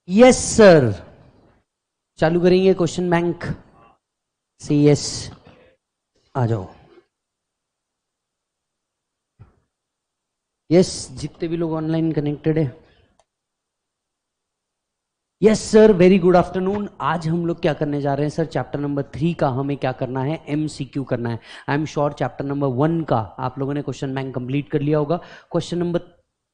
Yes sir, चालू करेंगे question bank से। यस, आ जाओ। यस, जितने भी लोग ऑनलाइन कनेक्टेड है। Yes sir, very good afternoon. आज हम लोग क्या करने जा रहे हैं सर? चैप्टर नंबर 3 का हमें क्या करना है? एमसीक्यू करना है। I am sure chapter number 1 का आप लोगों ने क्वेश्चन बैंक कंप्लीट कर लिया होगा।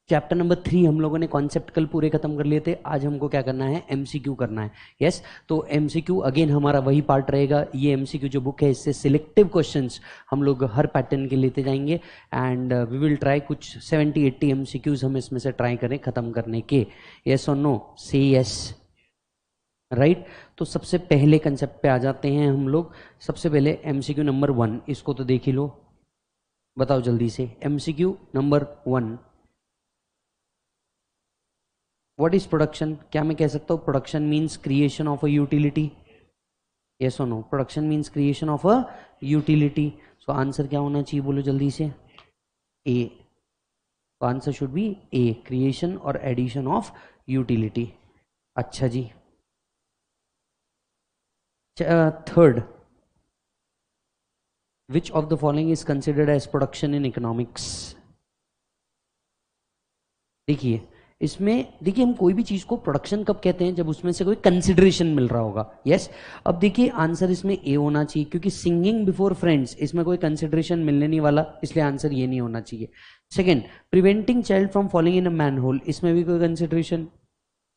चैप्टर नंबर 3 हम लोगों ने कॉन्सेप्ट कल पूरे खत्म कर लिए थे। आज हमको क्या करना है? एमसीक्यू करना है। यस, तो एमसीक्यू अगेन हमारा वही पार्ट रहेगा। ये एमसीक्यू जो बुक है, इससे सिलेक्टिव क्वेश्चंस हम लोग हर पैटर्न के लेते जाएंगे एंड वी विल ट्राई कुछ 70-80 एमसीक्यूज हम इसमें से ट्राई करें खत्म करने के। यस और नो? से यस, राइट। तो सबसे पहले कंसेप्ट पे आ जाते हैं हम लोग। सबसे पहले एमसीक्यू नंबर 1, इसको तो देख ही लो। बताओ जल्दी से, MCQ number 1, what is production? क्या मैं कह सकता हूं production means creation of a utility? Yes और no? Production means creation of a utility. So answer क्या होना चाहिए? बोलो जल्दी से। ए। तो answer should be A, creation और एडिशन ऑफ यूटिलिटी। अच्छा जी। Third, which of the following is considered as production in economics? देखिए, इसमें देखिए हम कोई भी चीज को प्रोडक्शन कब कहते हैं? जब उसमें से कोई कंसिडरेशन मिल रहा होगा। यस, अब देखिए आंसर इसमें ए होना चाहिए, क्योंकि सिंगिंग बिफोर फ्रेंड्स इसमें कोई कंसिडरेशन मिलने नहीं वाला, इसलिए आंसर ये नहीं होना चाहिए। Second, preventing child from falling in a manhole, इसमें भी कोई कंसिडरेशन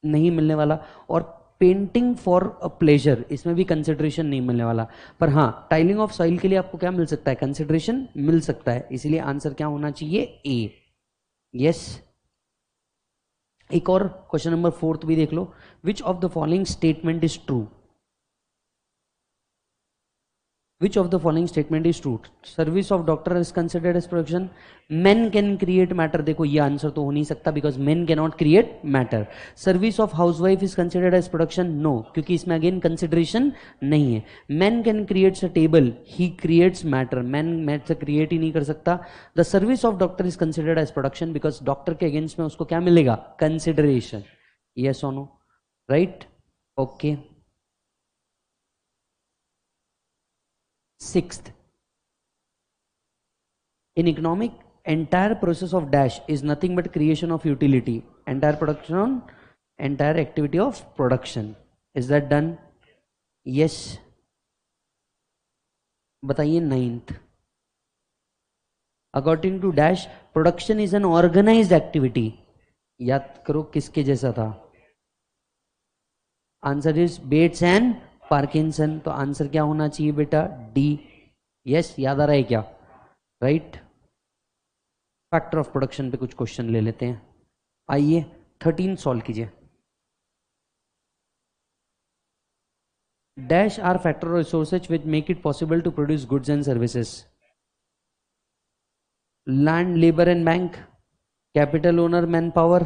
नहीं मिलने वाला। और पेंटिंग फॉर अ प्लेजर, इसमें भी कंसिडरेशन नहीं मिलने वाला। पर हाँ, टाइलिंग ऑफ सॉइल के लिए आपको क्या मिल सकता है? कंसिडरेशन मिल सकता है। इसीलिए आंसर क्या होना चाहिए? ए। यस। एक और क्वेश्चन नंबर 4 भी देख लो। Which of the following statement is true? Which of the following statement is true? Service of doctor is considered as production. Men can create matter. देखो ये आंसर तो हो नहीं सकता, because men cannot create matter. Service of housewife is considered as production. No, क्योंकि इसमें again consideration नहीं है. Men can create a table. He creates matter. Man matter create ही नहीं कर सकता. The service of doctor is considered as production because doctor के against में उसको क्या मिलेगा? Consideration. Yes or no? Right? Okay. Sixth, in economic, entire process of dash is nothing but creation of utility. Entire production, entire activity of production. Is that done? Yes. बताइए 9th, according to dash production is an organised activity. याद करो किसके जैसा था? Answer is Bates and Parkinson. तो answer क्या होना चाहिए बेटा? डी। यस, याद आ रहा है क्या? राइट। फैक्टर ऑफ प्रोडक्शन पे कुछ क्वेश्चन ले लेते हैं। आइए 13 सॉल्व कीजिए। डैश आर फैक्टर और resources which make it possible to produce goods and services. Land, labour and bank, capital owner, man power,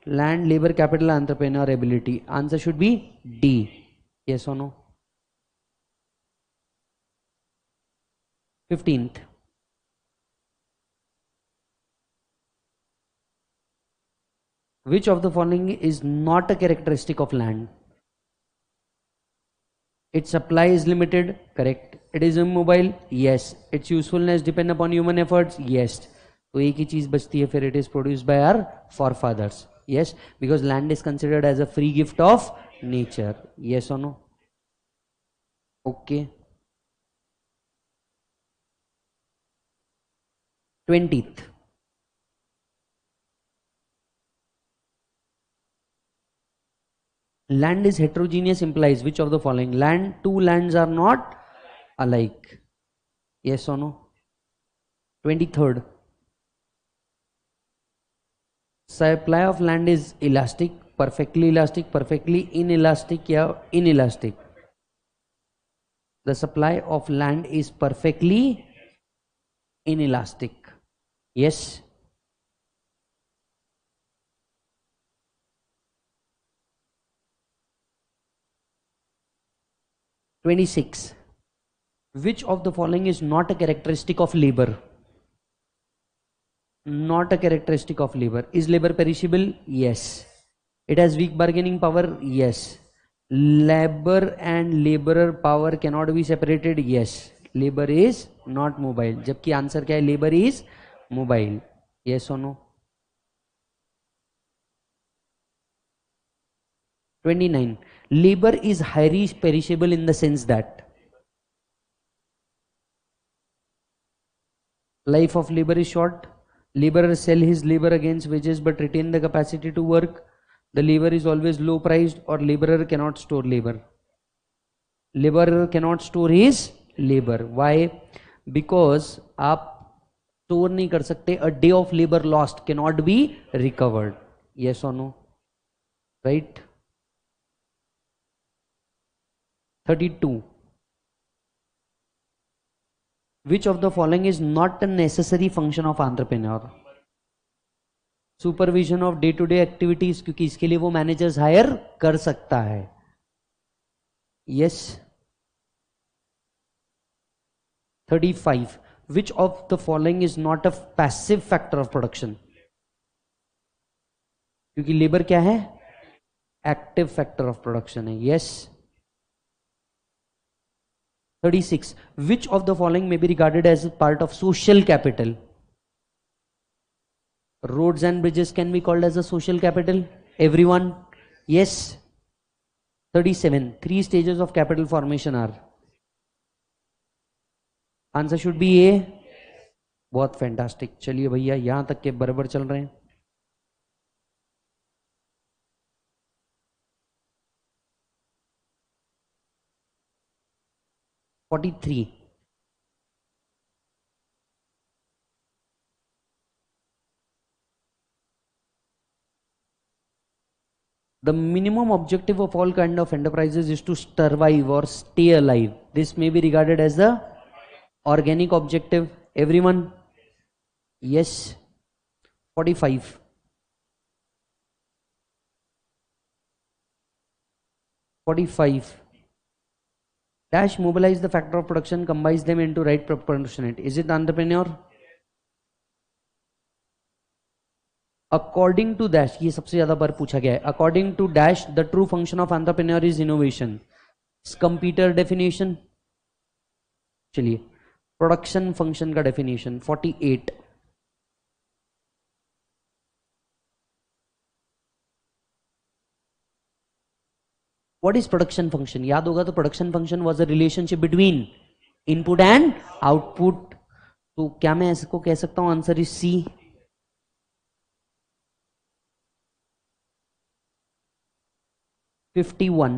land, labour, capital, entrepreneur, ability. Answer should be D. Yes और no? 15th, which of the following is not a characteristic of land? Its supply is limited. Correct. It is immobile. Yes. Its usefulness depend upon human efforts. Yes. तो एक ही चीज बचती है फिर, it is produced by our forefathers. Yes, because land is considered as a free gift of nature. Yes or no? Okay. 20th, land is heterogeneous implies which of the following? Two lands are not alike. Yes or no? 23rd, supply of land is elastic, perfectly inelastic या inelastic? The supply of land is perfectly inelastic. Yes. 26, which of the following is not a characteristic of labor? Not a characteristic of labor. Is labor perishable? Yes. It has weak bargaining power, yes. Labor and laborer power cannot be separated, yes. Labor is not mobile, जबकि answer क्या है, labor is mobile, yes or no. 29. Labor is highly perishable in the sense that life of labor is short. Laborer sell his labor against wages but retain the capacity to work. The labor is always low priced, or laborer cannot store labor. Laborer cannot store his labor. Why? Because आप store नहीं कर सकते. A day of labor lost cannot be recovered. Yes or no? Right? 32. Which of the following is not a necessary function of entrepreneur? Supervision of day to day activities, क्योंकि इसके लिए वो managers hire कर सकता है. Yes. 35. Which of the following is not a passive factor of production? क्योंकि labour क्या है, एक्टिव फैक्टर ऑफ प्रोडक्शन है. Yes. 36. Which of the following may be regarded as a part of social capital? Roads and bridges can be called as a social capital. Everyone? Yes. 37. 3 stages of capital formation are. Answer should be A. बहुत fantastic. चलिए भैया, यहां तक के बराबर चल रहे हैं. (43) The minimum objective of all kind of enterprises is to survive or stay alive. This may be regarded as the organic objective. Everyone? Yes. 45. Dash mobilize the factor of production, combines them into right proportionate. Is it the entrepreneur? According to dash, ये सबसे ज्यादा बार पूछा गया है. According to dash, the true function of entrepreneur is innovation. Computer definition. चलिए, production function का definition. 48. What is production function? याद होगा तो production function was a relationship between input and output. तो क्या मैं इसको कह सकता हूं answer is C. (51)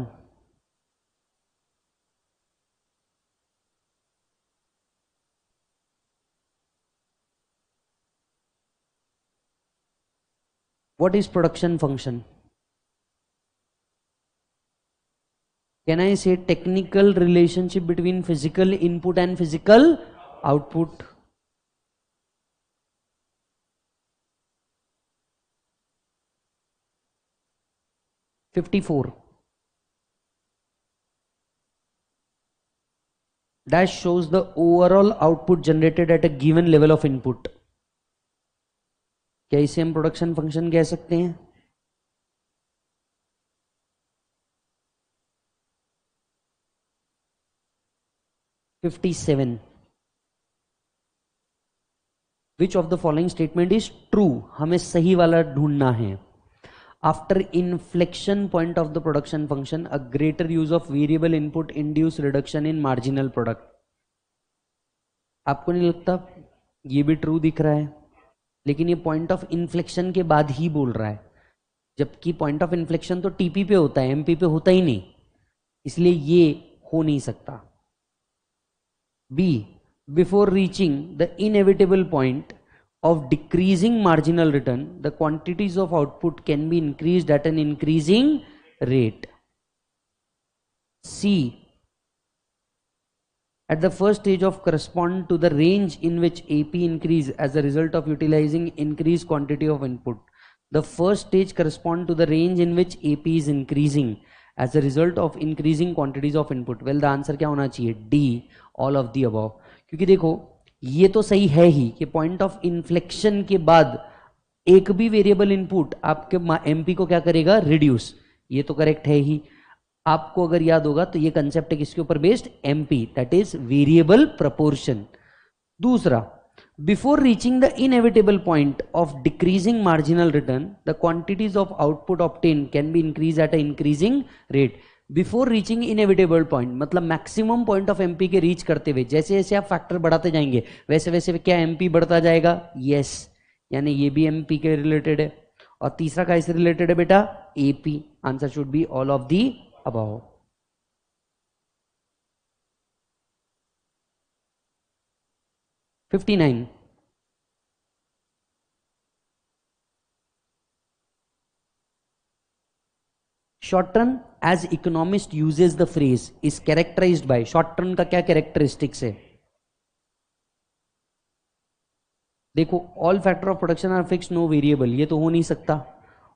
What is production function? Can I say technical relationship between physical input and physical output? (54) Dash shows the overall output generated at a given level of input. क्या इसे हम प्रोडक्शन फंक्शन कह सकते हैं? (57) Which of the following statement is true? हमें सही वाला ढूंढना है. After inflection point of the production function, a greater use of variable input induce reduction in marginal product. आपको नहीं लगता ये भी ट्रू दिख रहा है? लेकिन ये पॉइंट ऑफ इन्फ्लेक्शन के बाद ही बोल रहा है, जबकि पॉइंट ऑफ इन्फ्लेक्शन तो टीपी पे होता है, एमपी पे होता ही नहीं, इसलिए ये हो नहीं सकता. B, before reaching the inevitable point of decreasing marginal return, the quantities of output can be increased at an increasing rate. C, at the first stage of correspond to the range in which AP increase as a result of utilizing increased quantity of input. The first stage correspond to the range in which AP is increasing as a result of increasing quantities of input. Well, the answer क्या होना चाहिए? D, all of the above. क्योंकि देखो ये तो सही है ही कि पॉइंट ऑफ इन्फ्लेक्शन के बाद एक भी वेरिएबल इनपुट आपके एमपी को क्या करेगा, रिड्यूस। ये तो करेक्ट है ही। आपको अगर याद होगा तो ये कंसेप्ट है किसके ऊपर based, MP, that is variable proportion. दूसरा, before reaching the inevitable point of decreasing marginal return the quantities of output obtain can be increase at a increasing rate. Before reaching inevitable point मतलब maximum point of MP के reach करते हुए जैसे जैसे आप factor बढ़ाते जाएंगे वैसे वैसे क्या एमपी बढ़ता जाएगा, यस। यानी ये भी एमपी के रिलेटेड है। और तीसरा का इससे रिलेटेड है बेटा, AP. Answer should be all of the above. 59। Short term as economist uses the phrase is characterised by, short term का क्या कैरेक्टरिस्टिक्स है? देखो, all factor of production are fix, no variable, ये तो हो नहीं सकता।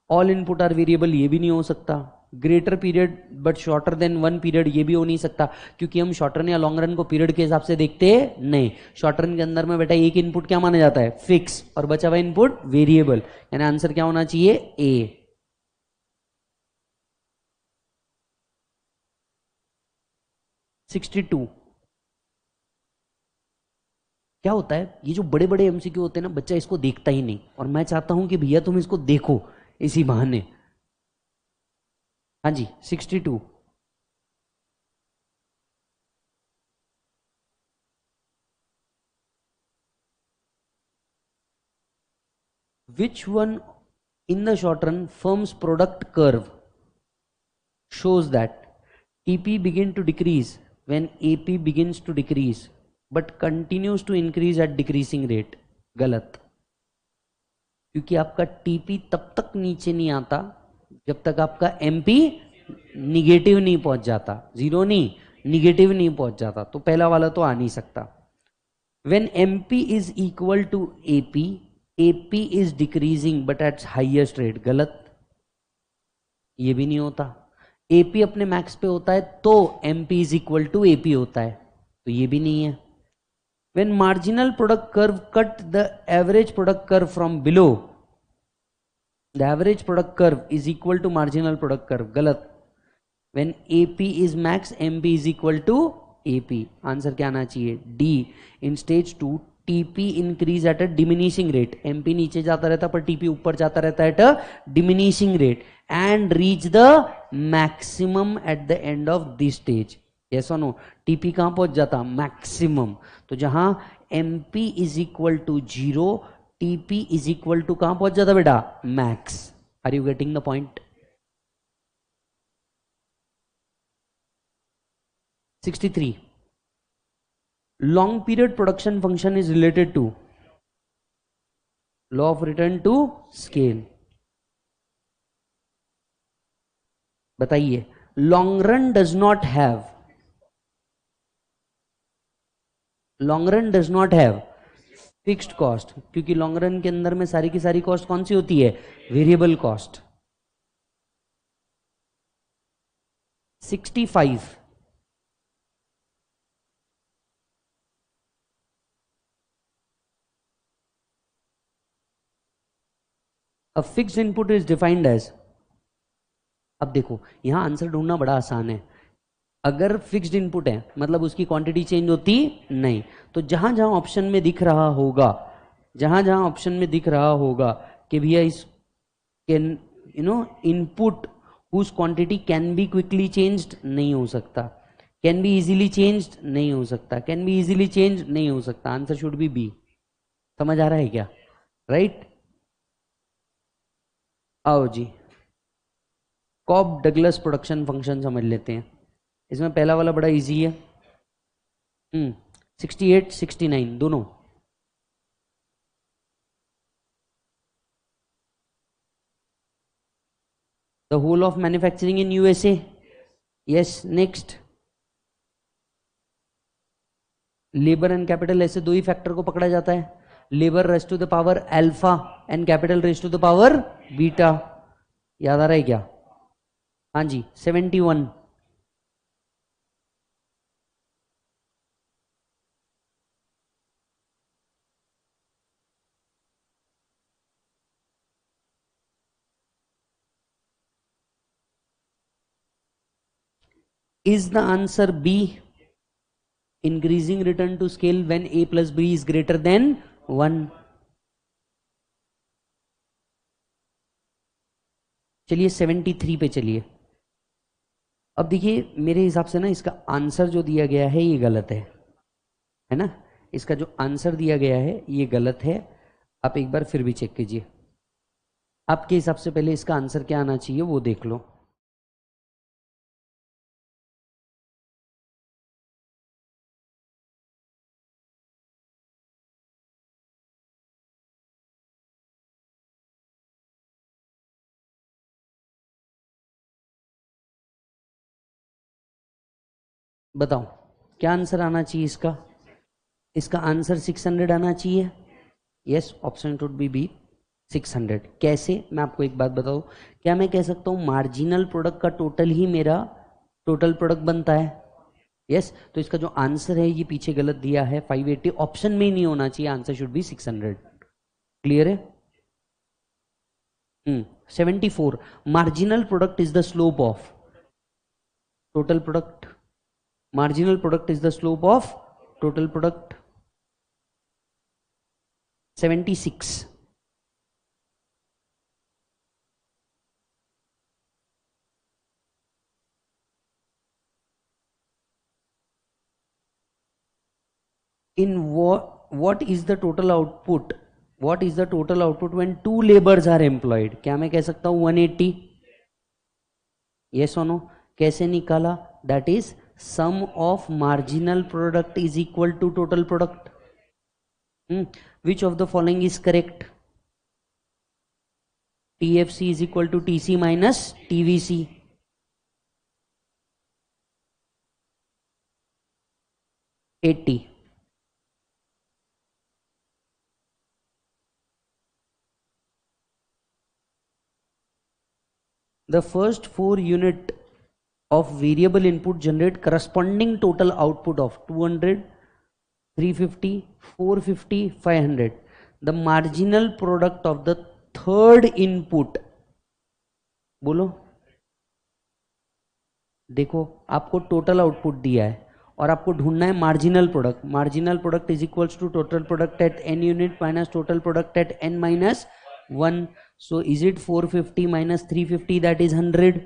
ऑल इनपुट आर वेरिएबल, ये भी नहीं हो सकता। Greater period but shorter than one period, ये भी हो नहीं सकता, क्योंकि हम शॉर्ट रन या लॉन्ग रन को पीरियड के हिसाब से देखते नहीं। शॉर्ट रन के अंदर में बेटा एक इनपुट क्या माना जाता है, फिक्स, और बचा हुआ इनपुट वेरिएबल। यानी आंसर क्या होना चाहिए, ए। 62। क्या होता है, ये जो बड़े बड़े एमसीक्यू होते हैं ना, बच्चा इसको देखता ही नहीं, और मैं चाहता हूं कि भैया तुम इसको देखो इसी बहाने। हाँ जी, 62। Which one in the short run firm's product curve shows that TP begin to decrease when AP begins to decrease but continues to increase at decreasing rate? गलत, क्योंकि आपका टीपी तब तक नीचे नहीं आता जब तक आपका एमपी निगेटिव नहीं पहुंच जाता, जीरो नहीं, निगेटिव नहीं पहुंच जाता, तो पहला वाला तो आ नहीं सकता। When MP is equal to AP, AP is decreasing but at highest rate, गलत, ये भी नहीं होता। AP अपने मैक्स पे होता है तो MP is equal to AP होता है, तो ये भी नहीं है। When marginal product curve cut the average product curve from below, the average product curve is equal to marginal product curve, गलत। When AP is max, MP is equal to AP, answer क्या आना चाहिए, डी। In stage 2 TP increase at a diminishing rate, MP नीचे जाता रहता पर TP ऊपर जाता रहता है at a diminishing rate and reach the maximum at the end of this stage, yes और नो। टीपी कहां पहुंच जाता, मैक्सिमम। तो जहां MP is equal to zero, TP is equal to कहां पहुंच जाता बेटा, max. Are you getting the point? 63। long period production function is related to law of return to scale। बताइए, long run does not have, long run does not have fixed cost, क्योंकि long run के अंदर में सारी की सारी cost कौन सी होती है, variable cost. 65। A fixed input is defined as, अब देखो यहां आंसर ढूंढना बड़ा आसान है। अगर फिक्स्ड इनपुट है मतलब उसकी क्वांटिटी चेंज होती नहीं, तो जहां जहां ऑप्शन में दिख रहा होगा, जहां जहां ऑप्शन में दिख रहा होगा कि भैया इस can input whose quantity can be quickly changed, नहीं हो सकता। कैन बी इजीली चेंज्ड, नहीं हो सकता। कैन बी इजीली चेंज, नहीं हो सकता। Answer should be B. समझ आ रहा है क्या, राइट? आओ जी, कॉब डगलस प्रोडक्शन फंक्शन समझ लेते हैं। इसमें पहला वाला बड़ा इजी है। 68 69 दोनों। The whole of manufacturing in USA, yes. Next, labour and capital, ऐसे दो ही फैक्टर को पकड़ा जाता है, labour raise to the power alpha and capital raise to the power beta. याद आ रहा है क्या? हाँ जी, 71। Is the answer B, increasing return to scale when a plus b is greater than 1। चलिए 73 पे चलिए। अब देखिए मेरे हिसाब से ना इसका आंसर जो दिया गया है ये गलत है ना, इसका जो आंसर दिया गया है ये गलत है। आप एक बार फिर भी चेक कीजिए, आपके हिसाब से पहले इसका आंसर क्या आना चाहिए वो देख लो। बताओ क्या आंसर आना चाहिए इसका? इसका आंसर 600 आना चाहिए। Yes, option should be 600। कैसे, मैं आपको एक बात बताऊं, क्या मैं कह सकता हूं मार्जिनल प्रोडक्ट का टोटल ही मेरा टोटल प्रोडक्ट बनता है? यस, तो इसका जो आंसर है ये पीछे गलत दिया है, 580 ऑप्शन में ही नहीं होना चाहिए, आंसर शुड बी 600। क्लियर है? 74, marginal product is the slope of total product, marginal product is the slope of total product। 76, in what is the total output, what is the total output when 2 laborers are employed? क्या मैं कह सकता हूं 180? yes or no? कैसे निकाला? that is sum of marginal product is equal to total product। which of the following is correct? TFC is equal to TC minus TVC। Eighty. The first 4 unit of variable input generate corresponding total output of 200, 350, 450, 500। The marginal product of the third input, बोलो। देखो आपको total output दिया है और आपको ढूंढना है marginal product. Marginal product is equals to total product at n unit minus total product at n minus 1। So is it 450 minus 350 that is 100?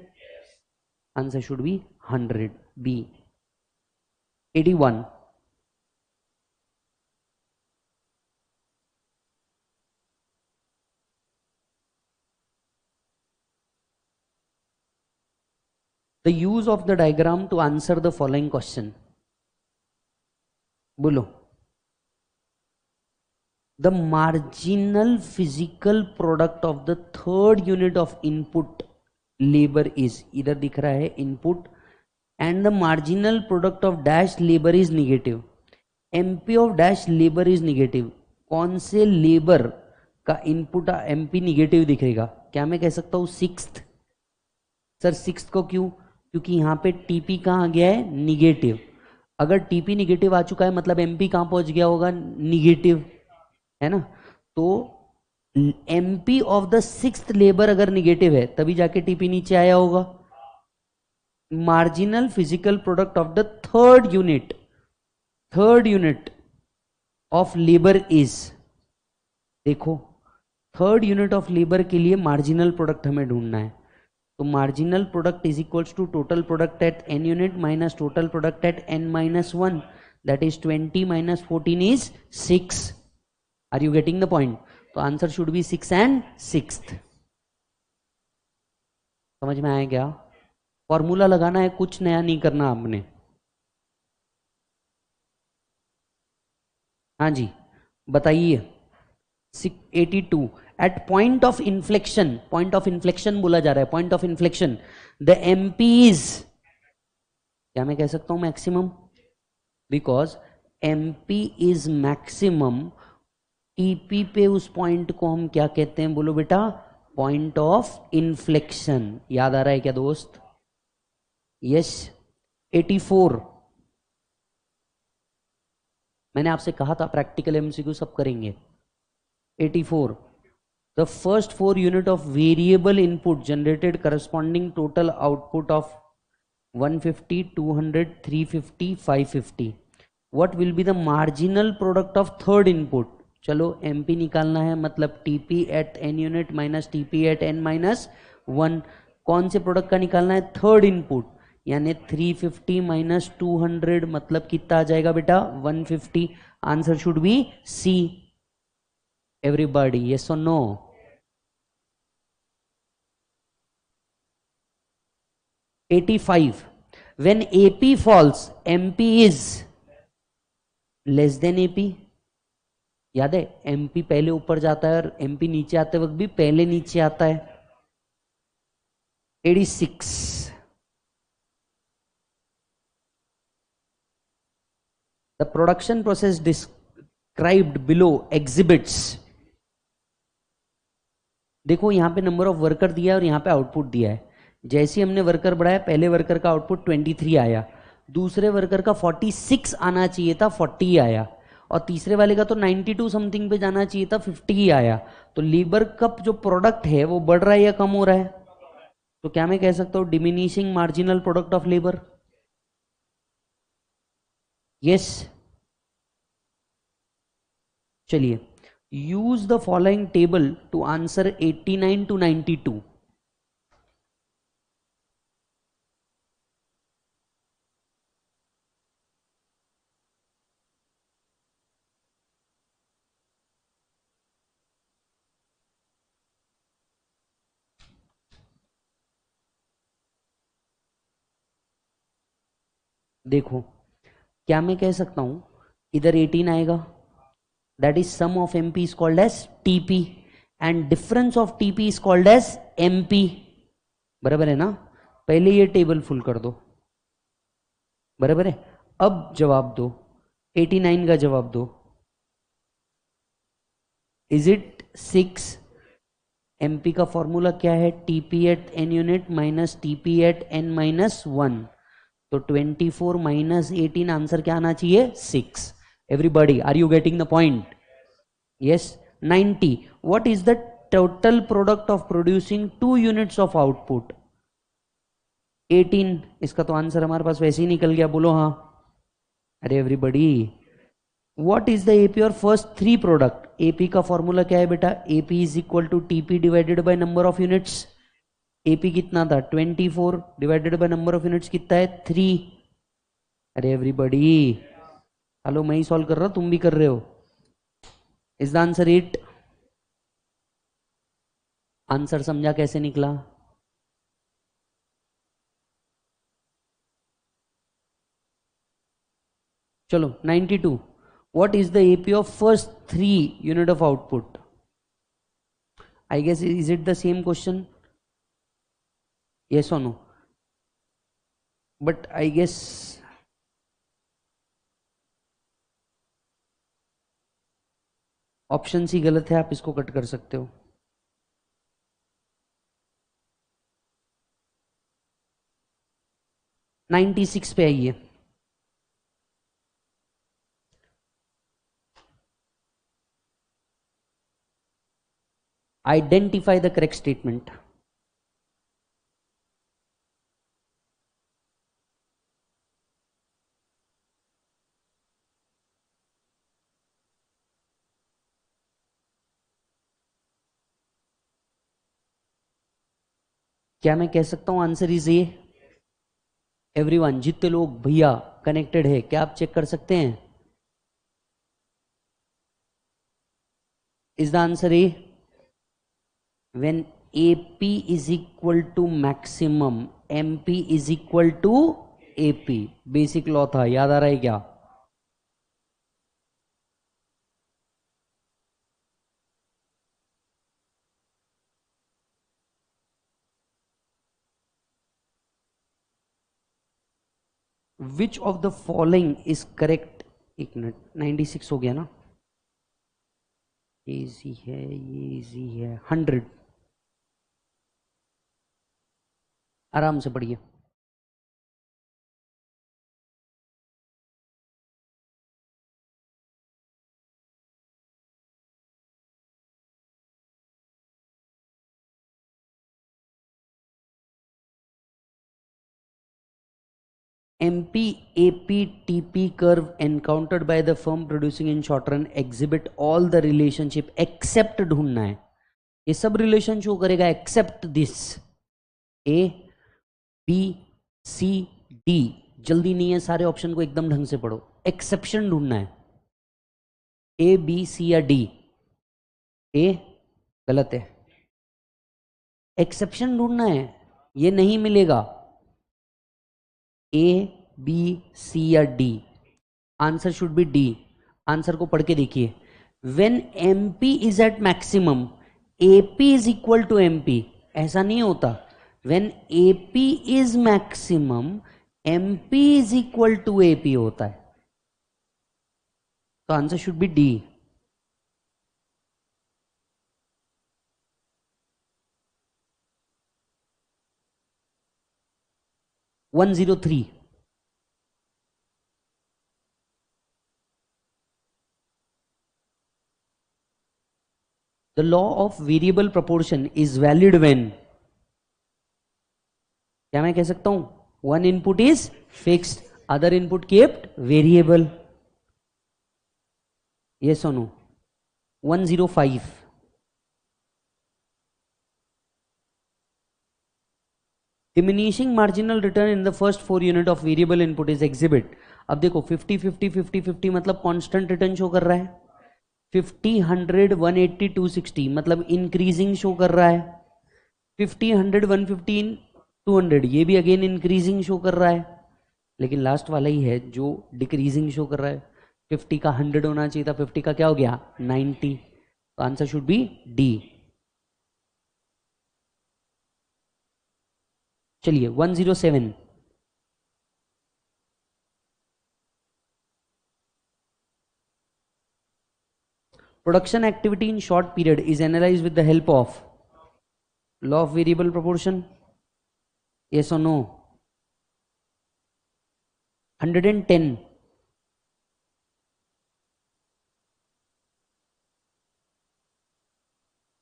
Answer should be 100, B. 81, the use of the diagram to answer the following question। बोलो। the marginal physical product of the third unit of input labor is, इधर दिख रहा है input, and the marginal product of dash labor is negative। mp of dash labor is negative। कौन से labour का input mp negative दिखेगा? क्या मैं कह सकता हूं 6th? सर 6th को क्यों? क्योंकि यहां पे टीपी कहां गया है? निगेटिव। अगर टीपी निगेटिव आ चुका है मतलब एमपी कहां पहुंच गया होगा? निगेटिव, है ना? तो MP of the 6th labour अगर निगेटिव है तभी जाके टीपी नीचे आया होगा। Marginal physical product of the third unit of labour is, देखो थर्ड यूनिट ऑफ लेबर के लिए मार्जिनल प्रोडक्ट हमें ढूंढना है। तो marginal product is equals to total product at n unit minus total product at n minus 1, that is 20 minus 14 is 6। Are you getting the point? तो answer should B 6 and 6th। समझ में आया क्या? Formula लगाना है, कुछ नया नहीं करना आपने। हाँ जी बताइए। 82, at point of inflection, point of inflection बोला जा रहा है, point of inflection the MP is, क्या मैं कह सकता हूं maximum? Because MP is maximum. TP पे उस पॉइंट को हम क्या कहते हैं? बोलो बेटा, पॉइंट ऑफ इन्फ्लेक्शन। याद आ रहा है क्या दोस्त? यस। 84, मैंने आपसे कहा था प्रैक्टिकल एमसीक्यू सब करेंगे। 84, the first 4 unit of variable input generated corresponding total output of 150, 200, 350, 550. What will be the marginal product of third input? चलो MP निकालना है, मतलब TP at n unit minus TP at n minus 1. कौन से product का निकालना है? Third input, यानी 350 माइनस 200 मतलब कितना आ जाएगा बेटा? 150. Answer should be C. Everybody yes और no? $85. When AP falls, MP is less than AP. याद है, MP पहले ऊपर जाता है और MP नीचे आते वक्त भी पहले नीचे आता है. 86. The production process described below exhibits. देखो यहां पे नंबर ऑफ वर्कर दिया है और यहां पे आउटपुट दिया है. जैसे ही हमने वर्कर बढ़ाया, पहले वर्कर का आउटपुट 23 आया, दूसरे वर्कर का 46 आना चाहिए था, 40 आया, और तीसरे वाले का तो 92 समथिंग पे जाना चाहिए था, 50 ही आया. तो लेबर का जो प्रोडक्ट है वो बढ़ रहा है या कम हो रहा है? तो क्या मैं कह सकता हूं diminishing marginal product of labour? Yes. चलिए, use the following table to answer 89 to 92. देखो, क्या मैं कह सकता हूं इधर 18 आएगा, that is sum of MP is called as TP, and difference of TP is called as MP. बराबर है ना? पहले ये टेबल फुल कर दो. बराबर है? अब जवाब दो, 89 का जवाब दो. Is it 6? एमपी का फॉर्मूला क्या है? TP at N unit minus TP at N minus 1. तो 24 माइनस 18, आंसर क्या आना चाहिए? 6. Everybody, are you getting the point? Yes. 90. What is the total product of producing 2 units of output? 18. इसका तो answer हमारे पास वैसे ही निकल गया, बोलो हाँ. अरे everybody, what is the AP और फर्स्ट 3 प्रोडक्ट? एपी का फॉर्मूला क्या है बेटा? AP is equal to TP divided by number of units. AP कितना था? 24 divided by number of units कितना है? 3. अरे एवरीबॉडी, हेलो, मैं ही सॉल्व कर रहा हूं, तुम भी कर रहे हो. Is the answer 8? आंसर समझा कैसे निकला? चलो 92. What is the AP of first 3 unit of output? I guess, is it the same question? yes or no? But I guess option C गलत है, आप इसको कट कर सकते हो. नाइन्टी सिक्स पे आइए. Identify the correct statement. क्या मैं कह सकता हूं आंसर इज ए? एवरीवन, जितने लोग भैया कनेक्टेड है, क्या आप चेक कर सकते हैं? Is the answer A? when AP is equal to maximum, MP is equal to AP. Basic law था, याद आ रहा है क्या? विच of the following is correct? एक मिनट, 96 हो गया ना? इजी है, ये इजी है. 100. आराम से पढ़िए. MP, AP, TP curve encountered by the firm producing in short run exhibit all the relationship except ढूंढना है, ये सब रिलेशन शो करेगा except this A, B, C, D। जल्दी नहीं है, सारे ऑप्शन को एकदम ढंग से पढ़ो, एक्सेप्शन ढूंढना है। A, B, C या D? A गलत है, एक्सेप्शन ढूंढना है, ये नहीं मिलेगा। A, B, C या D? Answer should be D। Answer को पढ़ के देखिए, when MP is at maximum AP is equal to MP, ऐसा नहीं होता। When AP is maximum MP is equal to AP होता है, तो answer should be D। One 103। The law of variable proportion is valid when? क्या मैं कह सकता हूं, one input is fixed, other input kept variable? Yes or no? 105। Diminishing marginal return in the first 4 unit of variable input is exhibit। अब देखो 50 50 50 50 मतलब constant return show कर रहा है, 50 100 180 260 मतलब इंक्रीजिंग शो कर रहा है, 50 100 115 200 ये भी अगेन इंक्रीजिंग शो कर रहा है, लेकिन लास्ट वाला ही है जो डिक्रीजिंग शो कर रहा है। 50 का 100 होना चाहिए था, 50 का क्या हो गया 90, तो आंसर शुड बी डी। चलिए 107। Production activity in short period is analyzed with the help of law of variable proportion? Yes or no? 110।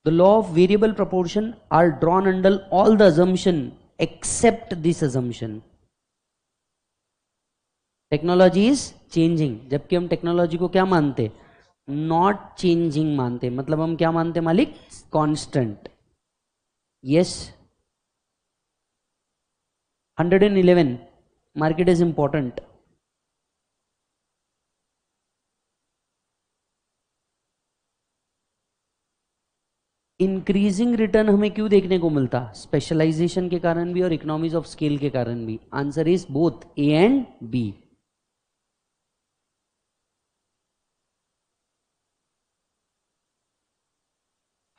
The law of variable proportion are drawn under all the assumption except this assumption. Technology is changing, जबकि हम technology को क्या मानते, not changing मानते, मतलब हम क्या मानते मालिक, constant. Yes 111। Market is important. Increasing return हमें क्यों देखने को मिलता, स्पेशलाइजेशन के कारण भी और इकोनॉमीज ऑफ स्केल के कारण भी। Answer is both A and B.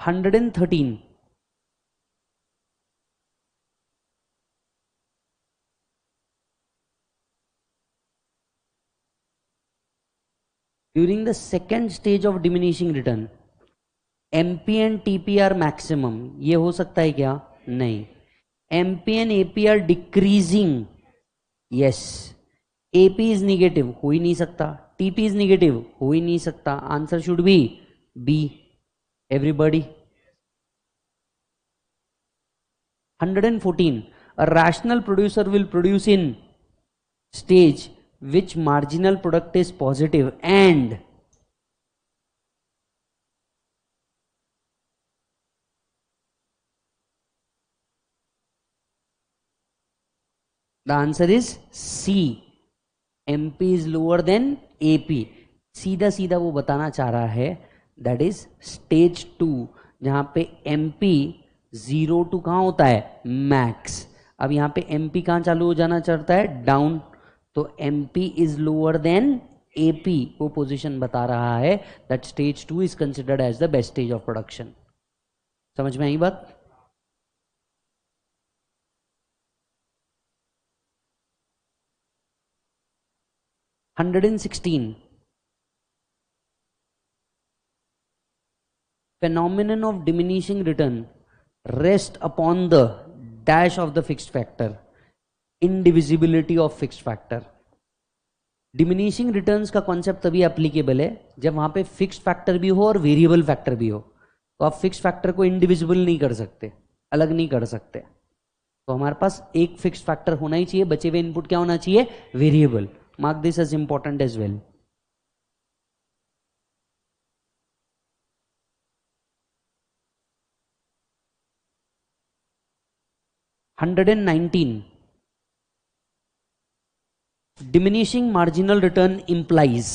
Hundred and 13। During the second stage of diminishing return MP and TP are maximum, ये हो सकता है क्या, नहीं। MP and AP are decreasing, yes. AP is negative, हो ही नहीं सकता, TP इज निगेटिव, हो ही नहीं सकता, answer should B B। Everybody. 114। A rational producer will produce in stage which marginal product is positive and the answer is C, MP is lower than AP। सीधा सीधा वो बताना चाह रहा है दैट इज स्टेज 2, जहां पे MP 0 to कहां होता है, मैक्स। अब यहां पे MP कहां चालू हो जाना चाहता है, डाउन, तो MP is lower than AP, वो पोजीशन बता रहा है that stage 2 is considered as the best stage of production. समझ में आई बात? Hundred and 16। phenomenon of diminishing return rest upon the dash of the fixed factor, indivisibility of fixed factor। Diminishing returns का concept तभी applicable है जब वहां पे फिक्स्ड फैक्टर भी हो और वेरिएबल फैक्टर भी हो, तो आप फिक्स्ड फैक्टर को इंडिविजिबल नहीं कर सकते, अलग नहीं कर सकते। तो हमारे पास एक फिक्स्ड फैक्टर होना ही चाहिए, बचे हुए इनपुट क्या होना चाहिए, variable. Mark this as important as well. Hundred and 119, diminishing marginal return implies.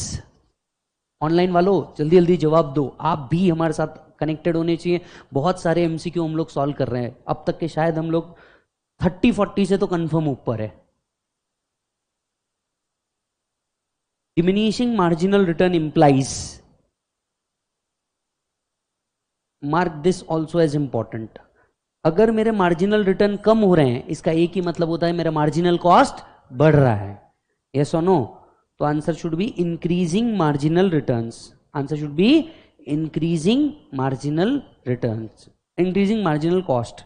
Online वालों जल्दी जल्दी जवाब दो, आप भी हमारे साथ कनेक्टेड होने चाहिए। बहुत सारे एमसीक्यू हम लोग सॉल्व कर रहे हैं अब तक के, शायद हम लोग 30-40 से तो कंफर्म ऊपर है। Diminishing marginal return implies, mark this also as important. अगर मेरे मार्जिनल रिटर्न कम हो रहे हैं, इसका एक ही मतलब होता है मेरा मार्जिनल कॉस्ट बढ़ रहा है। यस और नो? तो answer should be increasing marginal returns. Answer should be increasing marginal returns, increasing marginal cost.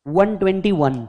121,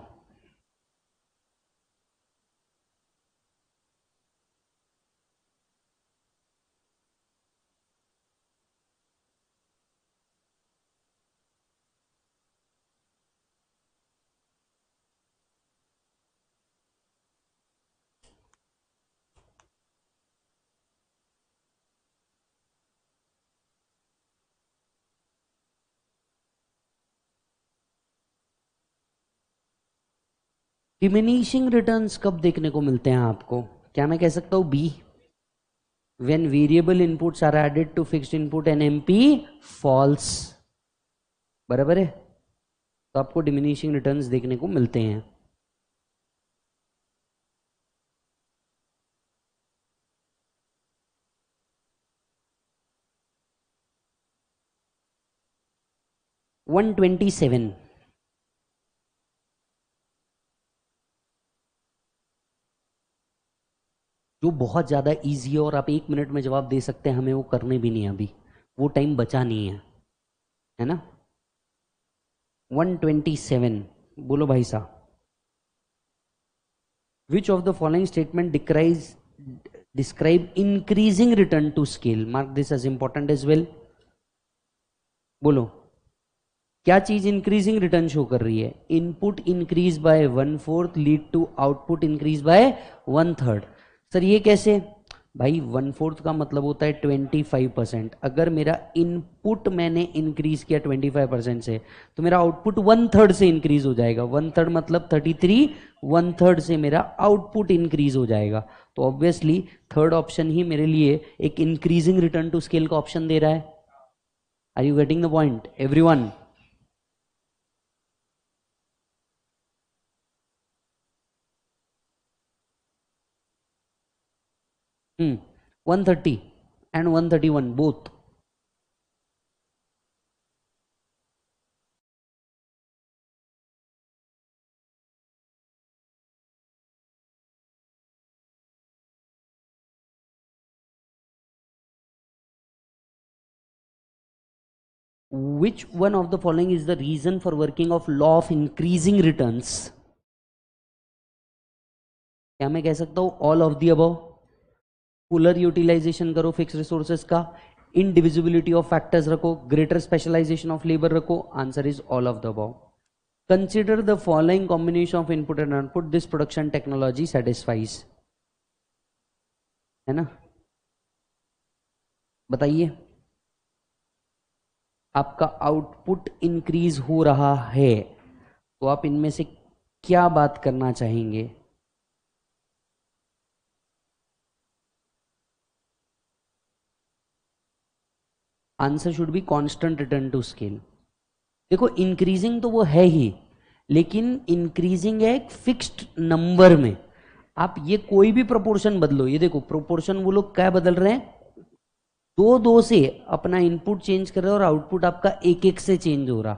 diminishing returns कब देखने को मिलते हैं आपको? क्या मैं कह सकता हूं B? When variable inputs are added to fixed input and MP falls. बराबर है? तो आपको डिमिनिशिंग रिटर्न्स देखने को मिलते हैं। वन 127, जो बहुत ज़्यादा इजी है और आप 1 मिनट में जवाब दे सकते हैं, हमें वो करने भी नहीं है अभी, वो टाइम बचा नहीं है ना? 127, बोलो भाई साहब। Which of the following statement describe increasing return to scale? Mark this as important as well. बोलो, क्या चीज इंक्रीजिंग रिटर्न शो कर रही है? Input increase by 1/4 lead to output increase by 1/3। Sir ये कैसे? भाई 1/4 का मतलब होता है 25%। अगर मेरा इनपुट मैंने इंक्रीज किया 25% से, तो मेरा आउटपुट 1/3 से इंक्रीज हो जाएगा। 1/3 मतलब 33, 1/3 से मेरा आउटपुट इंक्रीज हो जाएगा। तो ऑब्वियसली थर्ड ऑप्शन ही मेरे लिए एक इंक्रीजिंग रिटर्न टू स्केल का ऑप्शन दे रहा है। Are you getting the point everyone? 130 and 131 both. Which one of the following is the reason for working of law of increasing returns? क्या मैं कह सकता हूं all of the above? Fuller utilization करो फिक्स रिसोर्सेज का, indivisibility of factors रखो, greater specialization of labour रखो। Answer is all of the above. Consider the following combination of input and output this production technology satisfies. है ना? बताइए, आपका output increase हो रहा है, तो आप इनमें से क्या बात करना चाहेंगे? Answer should be constant return to scale. देखो इंक्रीजिंग तो वो है ही, लेकिन इंक्रीजिंग है एक फिक्स्ड नंबर में। आप ये कोई भी प्रोपोर्शन बदलो, ये देखो प्रोपोर्शन वो लोग क्या बदल रहे हैं, 2-2 से अपना इनपुट चेंज कर रहे हैं और आउटपुट आपका 1-1 से चेंज हो रहा।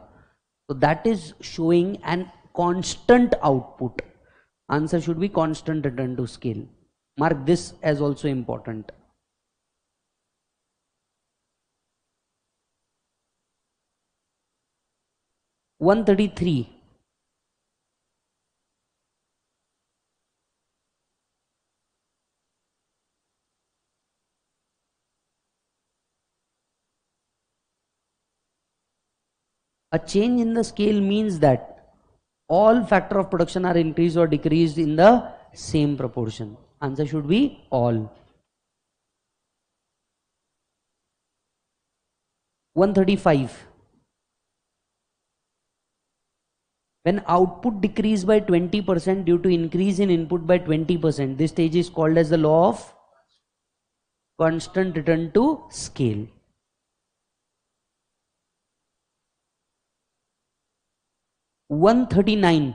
तो that is showing an constant output. Answer should be constant return to scale. Mark this as also important. 133, A change in the scale means that all factor of production are increased or decreased in the same proportion. Answer should be all. 135. When output decrease by 20% due to increase in input by 20%, this stage is called as the law of constant return to scale. 139.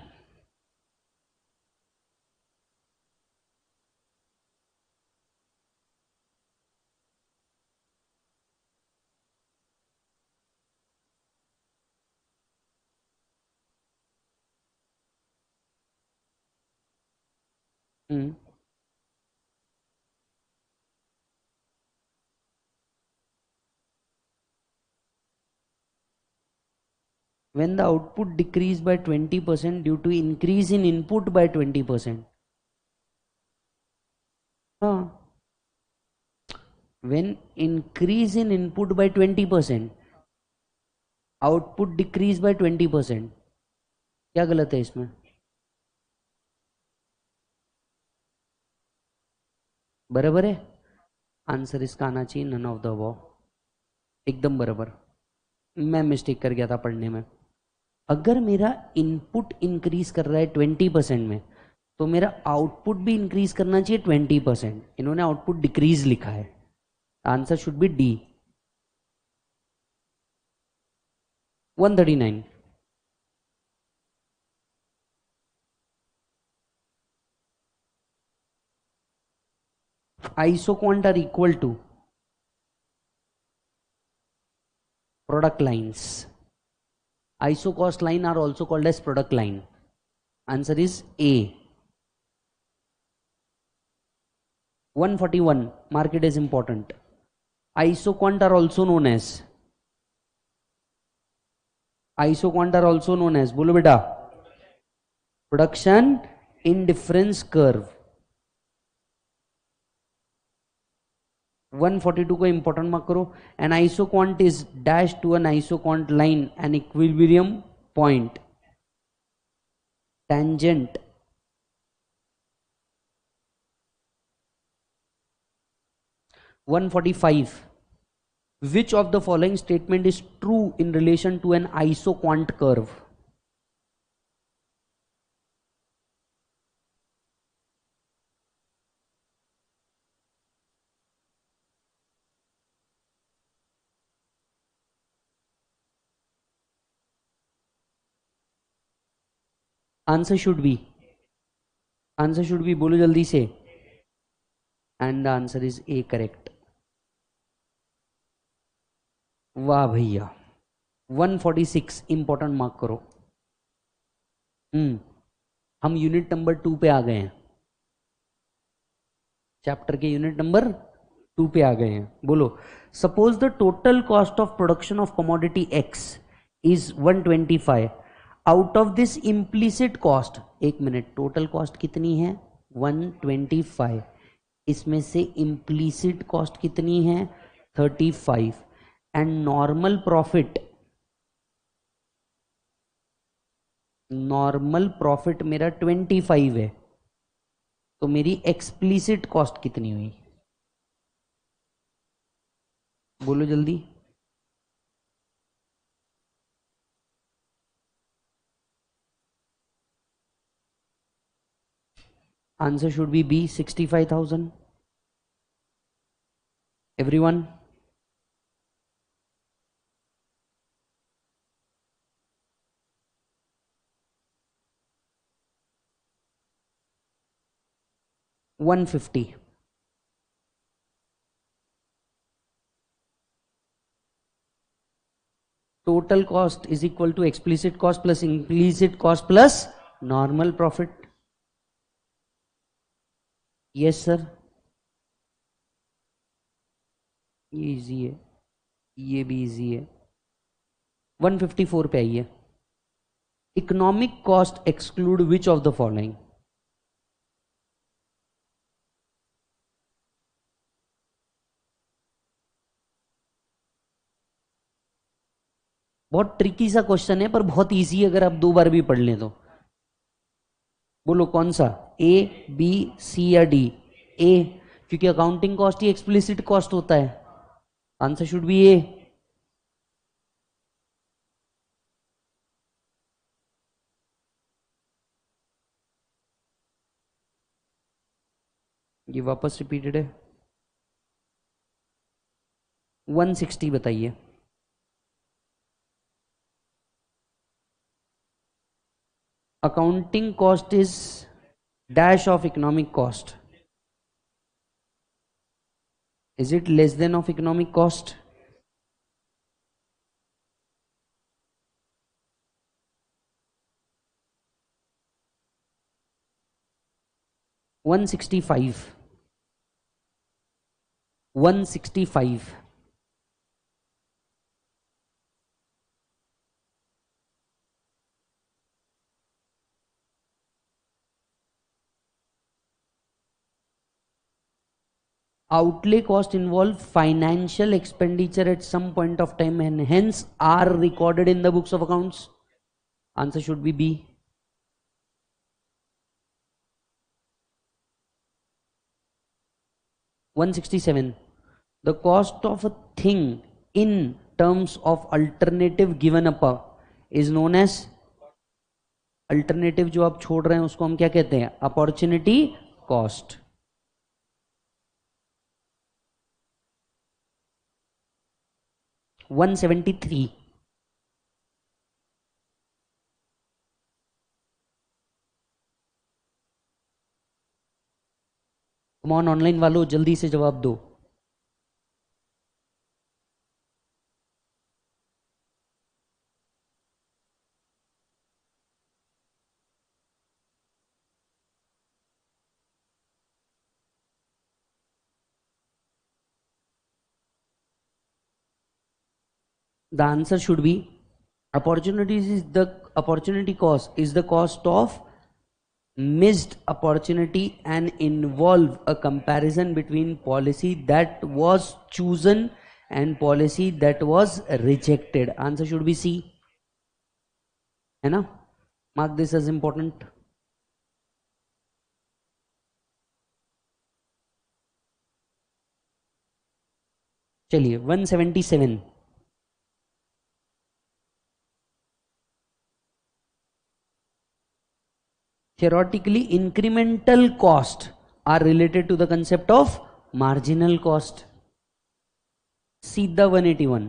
When the output decrease by 20% due to increase in input by 20%. When increase in input by 20%, output decrease by 20%. क्या गलत है इसमें? बराबर है? Answer इसका आना चाहिए none of the above. एकदम बराबर. मैं मिस्टेक कर गया था पढ़ने में. अगर मेरा इनपुट इंक्रीज कर रहा है 20% में, तो मेरा आउटपुट भी इंक्रीज करना चाहिए 20%. इन्होंने आउटपुट डिक्रीज लिखा है. Answer should be D. 139. Isoquant are equal to product lines. Isocost line are also called as product line. Answer is A. 141. Mark it as important. Isoquant are also known as. Isoquant are also known as. बोलो बेटा. Production indifference curve. 142 को important mark करो. An isoquant is dash to an isoquant line an equilibrium point tangent 145. Which of the following statement is true in relation to an isoquant curve? Answer should be बोलो जल्दी से. And the answer is A, correct. वाह भैया. 146 important mark करो. हम unit number 2 पे आ गए हैं. चैप्टर के यूनिट नंबर 2 पे आ गए हैं. बोलो. Suppose the total cost of production of commodity x is 125. Out of this implicit cost, एक मिनट, टोटल कॉस्ट कितनी है? 125. इसमें से इम्प्लीसिट कॉस्ट कितनी है? 35. एंड नॉर्मल प्रॉफिट मेरा 25 है. तो मेरी एक्सप्लीसिट कॉस्ट कितनी हुई? बोलो जल्दी. Answer should be B, 65,000. Everyone. $150. Total cost is equal to explicit cost plus implicit cost plus normal profit. Yes sir. ये इजी है, ये भी इजी है. 154 पे आइए. Economic cost exclude which of the following? बहुत ट्रिकी सा क्वेश्चन है पर बहुत इजी है अगर आप 2 बार भी पढ़ लें तो। बोलो कौन सा, ए बी सी या डी? ए, क्योंकि अकाउंटिंग कॉस्ट ही एक्सप्लिसिट कॉस्ट होता है। आंसर शुड बी ए। ये वापस रिपीटेड है। 160 बताइए। Accounting cost is dash of economic cost. Is it less than of economic cost? One 165। Outlay cost involve financial expenditure at some point of time and hence are recorded in the books of accounts. Answer should be B. (167). The cost of a thing in terms of alternative given up is known as, alternative जो आप छोड़ रहे हैं उसको हम क्या कहते हैं? Opportunity cost. (173). कमॉन ऑनलाइन वालों जल्दी से जवाब दो। The answer should be opportunity cost is the cost of missed opportunity and involve a comparison between policy that was chosen and policy that was rejected. Answer should be C, है ना? Mark this as important. चलिए 177। Theoretically, incremental cost are related to the concept of marginal cost. सीधा 181।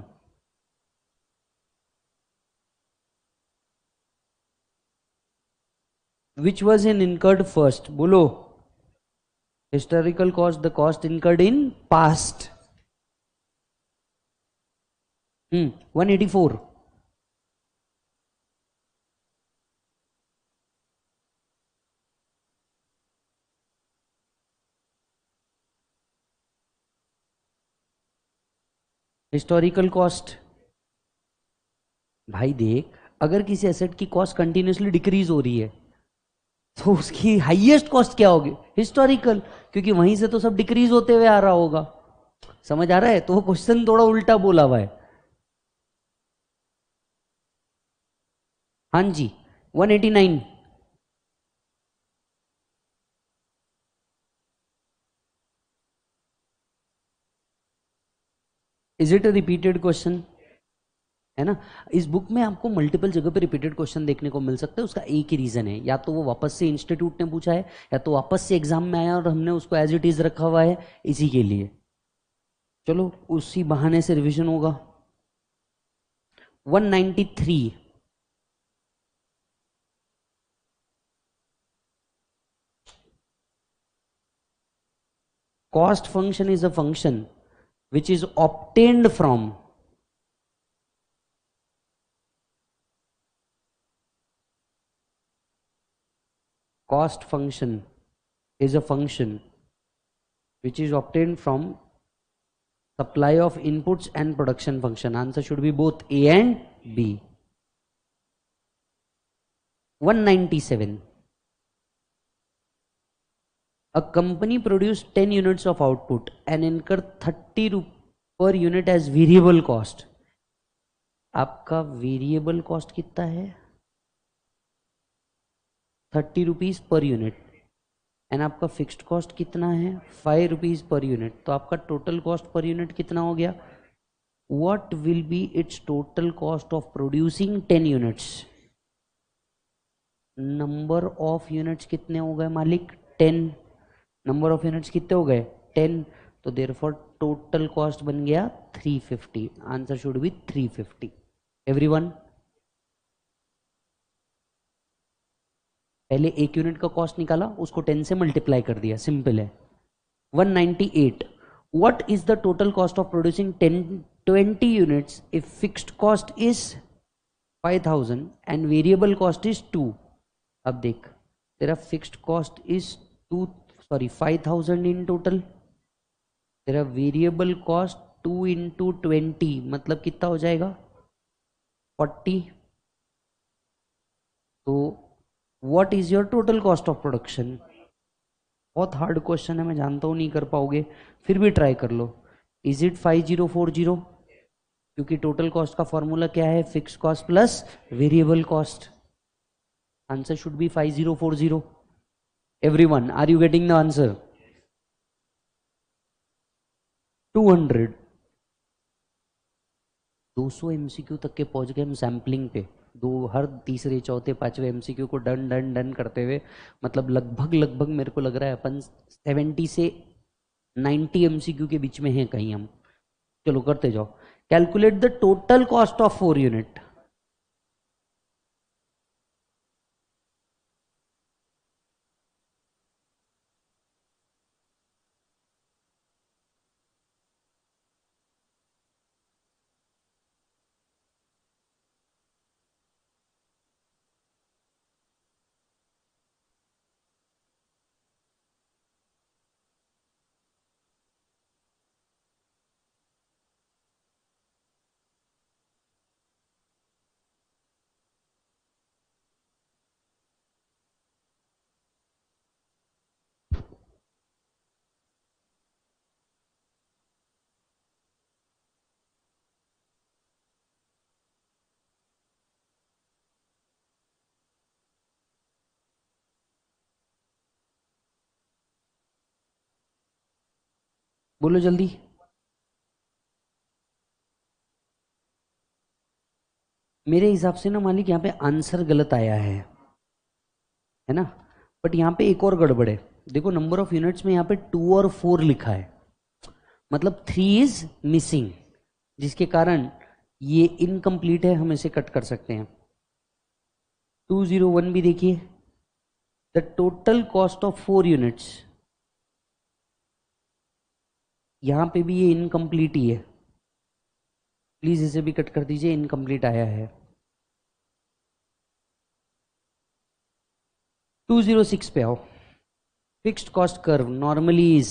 Which was incurred first? बोलो। Historical cost, the cost incurred in past. 184। Historical cost. भाई देख, अगर किसी asset की कॉस्ट कंटिन्यूसली डिक्रीज हो रही है तो उसकी हाईएस्ट कॉस्ट क्या होगी? हिस्टोरिकल, क्योंकि वहीं से तो सब डिक्रीज होते हुए आ रहा होगा। समझ आ रहा है? तो वो क्वेश्चन थोड़ा उल्टा बोला हुआ है। हाँ जी 189। Is it a repeated question? है ना? इस बुक में आपको मल्टीपल जगह पे रिपीटेड क्वेश्चन देखने को मिल सकते हैं। उसका एक ही रीजन है, या तो वो वापस से इंस्टीट्यूट ने पूछा है या तो वापस से एग्जाम में आया और हमने उसको एज इट इज रखा हुआ है इसी के लिए। चलो उसी बहाने से रिवीजन होगा। 193। cost function is a function which is obtained from cost function is a function which is obtained from supply of inputs and production function. Answer should be both A and B. 197। A company produced 10 units of output and incurred 30 per unit as variable cost आपका variable cost कितना है 30 rupees per unit and आपका fixed cost कितना है 5 rupees per unit, तो आपका total cost per unit कितना हो गया? What will B it's total cost of producing 10 units? Number of units कितने हो गए मालिक? 10। नंबर ऑफ यूनिट्स कितने हो गए? 10। तो देयरफॉर टोटल कॉस्ट बन गया 350। Answer should B 350। एवरीवन, पहले एक यूनिट का कॉस्ट निकाला, उसको 10 से मल्टीप्लाई कर दिया, सिंपल है। 198। What is the total cost of producing 20 units if fixed cost is 5000 and variable cost is 2? अब देख, तेरा fixed cost is 5000 in total, तेरा वेरिएबल कॉस्ट 2 इंटू 20 मतलब कितना हो जाएगा? 40। तो what is your total cost of production? बहुत हार्ड क्वेश्चन है, मैं जानता हूँ नहीं कर पाओगे, फिर भी ट्राई कर लो। Is it 5040? क्योंकि टोटल कॉस्ट का फॉर्मूला क्या है? Fix cost plus variable cost. Answer should be 5040। Everyone, are you getting the answer? 200 200 MCQ तक के पहुंच गए हम सैम्पलिंग पे। हर तीसरे चौथे पांचवे एमसीक्यू को डन डन डन करते हुए, मतलब लगभग लगभग मेरे को लग रहा है अपन 70 से 90 एमसीक्यू के बीच में हैं कहीं हम। चलो करते जाओ। Calculate the total cost of 4 unit. बोलो जल्दी। मेरे हिसाब से ना मालिक यहाँ पे आंसर गलत आया है ना? बट यहाँ पे एक और गड़बड़ है। देखो नंबर ऑफ यूनिट्स में यहाँ पे 2 और 4 लिखा है, मतलब 3 इज मिसिंग, जिसके कारण ये इनकम्प्लीट है, हम इसे कट कर सकते हैं। 201 भी देखिए, the total cost of 4 units, यहां पे भी ये इनकम्प्लीट ही है, प्लीज इसे भी कट कर दीजिए, इनकम्प्लीट आया है। 206 पे आओ। Fixed cost curve normally is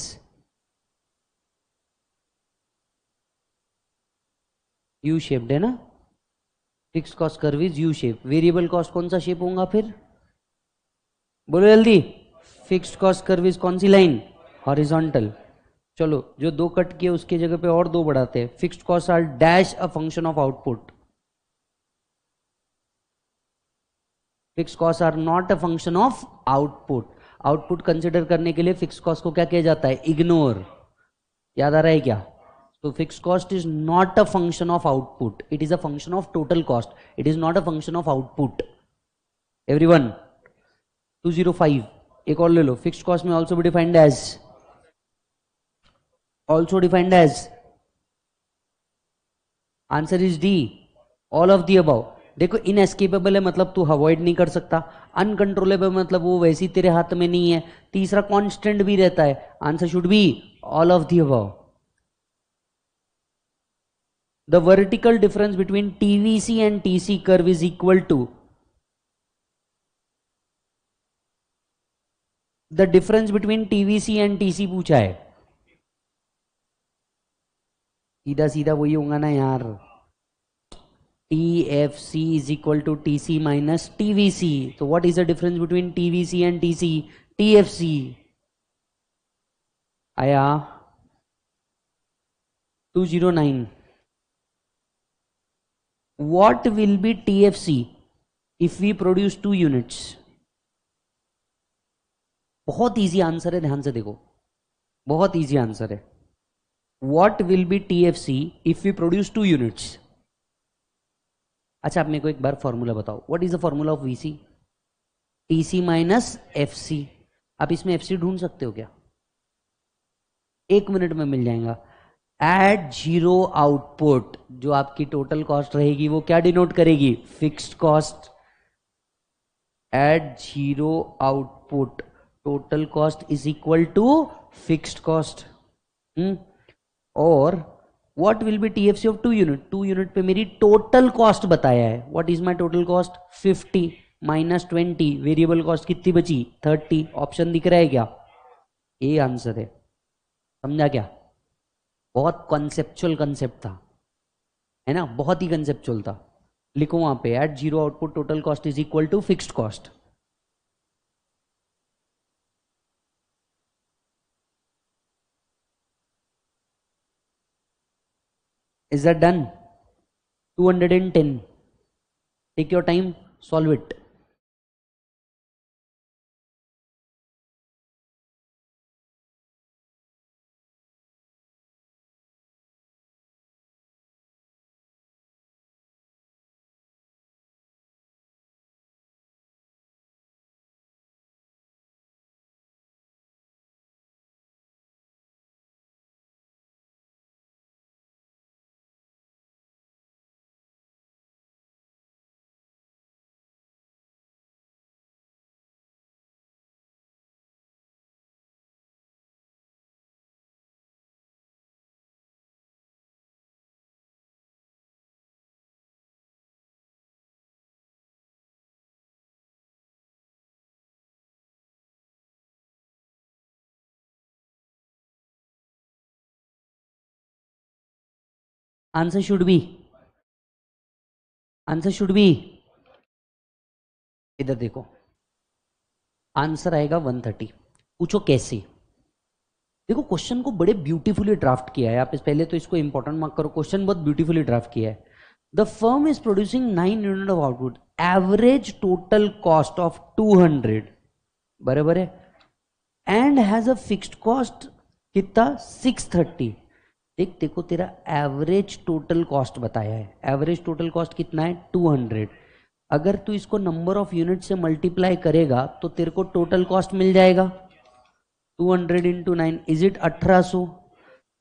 U shaped है ना? Fixed cost curve is U shape. Variable cost कौन सा शेप होगा फिर? बोलो जल्दी। फिक्स्ड कॉस्ट कर्व इज कौन सी लाइन? हॉरिजॉन्टल। चलो जो 2 कट किए उसके जगह पे और 2 बढ़ाते हैं। Fixed cost are dash a function of output. Fixed cost are not a function of output. Output consider करने के लिए फिक्स कॉस्ट को क्या किया जाता है? इग्नोर। याद आ रहा है क्या? तो fix cost is not a function of output, it is a function of total cost, it is not a function of output. Everyone, 205 एक और ले लो। फिक्स कॉस्ट में also defined as answer is D, all of the above. देखो inescapable है मतलब तू avoid नहीं कर सकता, अनकंट्रोलेबल मतलब वो वैसी तेरे हाथ में नहीं है, तीसरा कांस्टेंट भी रहता है। Answer should be all of the above. The vertical difference between TVC and TC curve is equal to the difference between TVC and TC पूछा है। सीधा सीधा वही होगा ना यार, TFC is equal to TC minus TVC. So what is the difference between TVC and TC? TFC. आया 209। What will be TFC if we produce 2 units? बहुत इजी आंसर है, ध्यान से देखो, बहुत इजी आंसर है। What will be TFC if we produce 2 units? अच्छा, आप मेरे को एक बार फॉर्मूला बताओ, what is the formula of VC? TC minus FC. आप इसमें एफसी ढूंढ सकते हो क्या? 1 मिनट में मिल जाएगा। एट जीरो आउटपुट जो आपकी टोटल कॉस्ट रहेगी वो क्या डिनोट करेगी? Fixed cost. At zero output total cost is equal to fixed cost. और what will be TFC of 2 unit? 2 unit पे मेरी टोटल कॉस्ट बताया है। What is my total cost? 50 minus 20, variable cost कितनी बची? 30। ऑप्शन दिख रहा है क्या? ये आंसर है। समझा क्या? बहुत कॉन्सेप्चुअल कंसेप्ट था, है ना, बहुत ही कंसेप्चुअल था। लिखो वहां पे, at zero output total cost is equal to fixed cost. Is that done? 210। Take your time, solve it. Answer should be, answer should be, इधर देखो, आंसर आएगा 130। पूछो कैसे? देखो क्वेश्चन को बड़े ब्यूटीफुली ड्राफ्ट किया है। आप इस पहले तो इसको इंपॉर्टेंट मार्क करो, क्वेश्चन बहुत ब्यूटीफुली ड्राफ्ट किया है। The firm is producing 9 unit of output, average total cost of 200, बराबर है, and has a fixed cost कितना? 630। देख देखो, तेरा एवरेज टोटल कॉस्ट बताया है। एवरेज टोटल कॉस्ट कितना है? 200। अगर तू इसको नंबर ऑफ यूनिट से मल्टीप्लाई करेगा तो तेरे को टोटल कॉस्ट मिल जाएगा। 200 इंटू 9 इज इट 1800।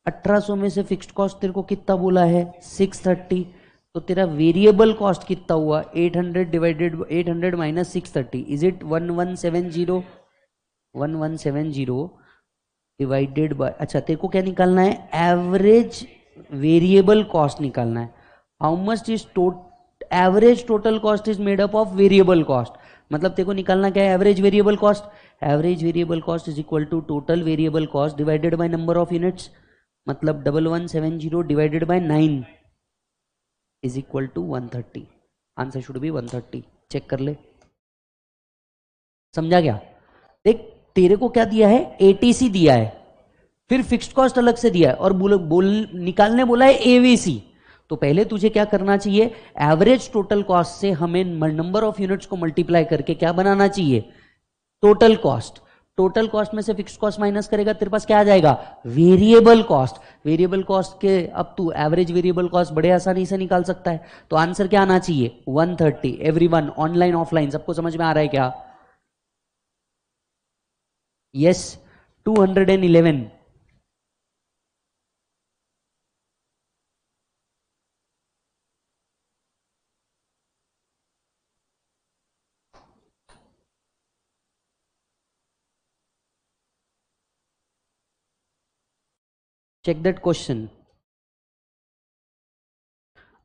1800 में से फिक्स्ड कॉस्ट तेरे को कितना बोला है? 630। तो तेरा वेरिएबल कॉस्ट कितना हुआ? 800 divided 800 minus 630 is it 1170। 1170 divided bye, अच्छा तेरे को क्या निकालना है? एवरेज वेरिएबल कॉस्ट निकालना है। How much is average total cost is made up of variable cost. मतलब तेरे को निकालना क्या है? Average variable cost. Average variable cost is equal to total variable cost divided by number of units. मतलब 1170 divided by 9 is equal to 130। Answer should be 130। Check कर ले, समझा क्या? देख तेरे को क्या दिया है? एटीसी दिया है, फिर फिक्स्ड कॉस्ट अलग से दिया है, और निकालने बोला है एवीसी। तो पहले तुझे क्या करना चाहिए? एवरेज टोटल कॉस्ट से हमें नंबर ऑफ यूनिट्स को मल्टीप्लाई करके क्या बनाना चाहिए? Total cost. टोटल कॉस्ट में से फिक्स्ड कॉस्ट माइनस करेगा, तेरे पास क्या आ जाएगा? Variable cost. वेरिएबल कॉस्ट के अब तू एवरेज वेरिएबल कॉस्ट बड़े आसानी से निकाल सकता है। तो आंसर क्या आना चाहिए? 130। एवरीवन ऑनलाइन ऑफलाइन सबको समझ में आ रहा है क्या? Yes, 211। Check that question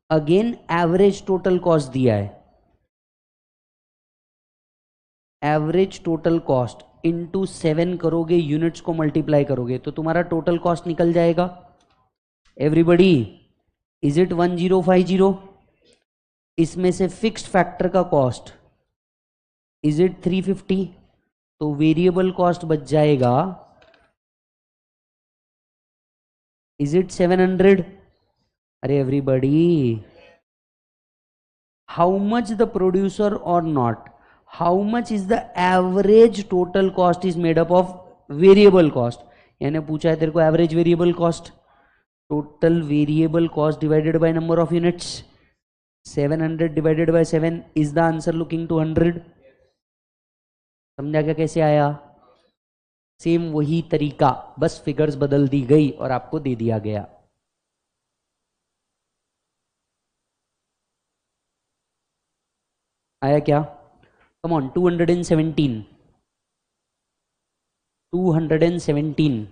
again. Average total cost दिया है, एवरेज टोटल कॉस्ट इंटू 7 करोगे, यूनिट्स को मल्टीप्लाई करोगे तो तुम्हारा टोटल कॉस्ट निकल जाएगा। Everybody, is it 1050? इसमें से फिक्स्ड फैक्टर का कॉस्ट इज इट 350? तो वेरिएबल कॉस्ट बच जाएगा, इज इट 700? अरे everybody, how much the producer और not, how much is the average total cost is made up of variable cost. यानी पूछा है तेरे को average variable cost, total variable cost divided by number of units, 700 divided by 7 is the answer looking to 100। समझा क्या कैसे आया? Same वही तरीका, बस फिगर्स बदल दी गई और आपको दे दिया गया। आया क्या? Come on, 217, 217।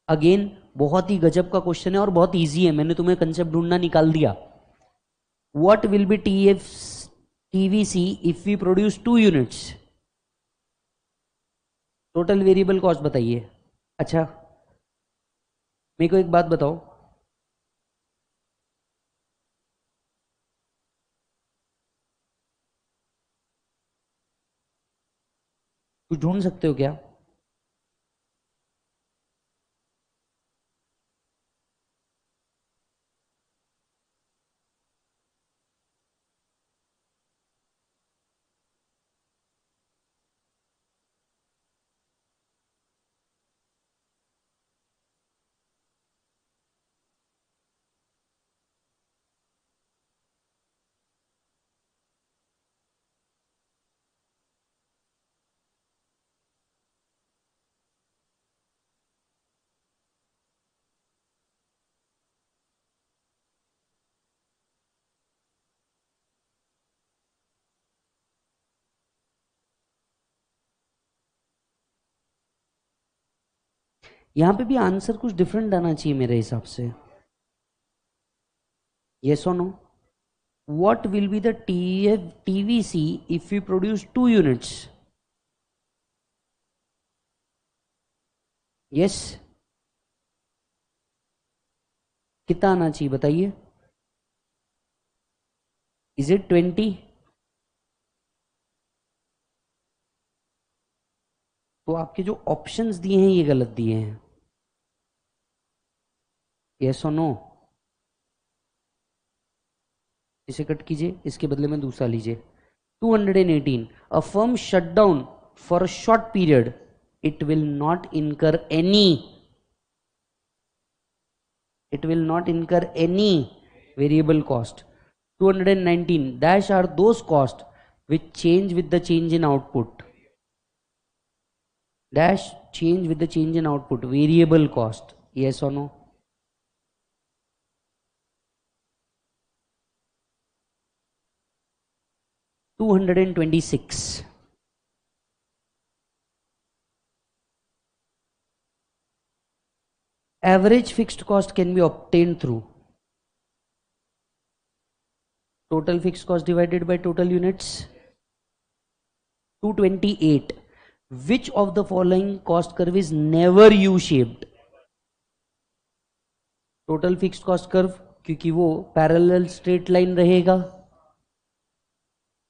अगेन बहुत ही गजब का क्वेश्चन है और बहुत इजी है, मैंने तुम्हें कंसेप्ट ढूंढना निकाल दिया। What will be TVC if we produce 2 units? Total variable cost बताइए। अच्छा मेरे को एक बात बताओ, कुछ ढूंढ सकते हो क्या? यहां पे भी आंसर कुछ डिफरेंट आना चाहिए मेरे हिसाब से। यस और no? What will be the TVC if we produce 2 units? Yes, कितना आना चाहिए बताइए? Is it 20? तो आपके जो ऑप्शंस दिए हैं ये गलत दिए हैं। यस और नो? इसे कट कीजिए, इसके बदले में दूसरा लीजिए। 218, a firm shutdown for a short period, it will not incur any variable cost. 219, dash are those costs which change with the change in output, dash change with the change in output, variable cost. Yes or no? Two 226, average fixed cost can be obtained through total fixed cost divided by total units. 228, which of the following cost curve is never U-shaped? Total fixed cost curve, क्योंकि वो parallel straight line रहेगा।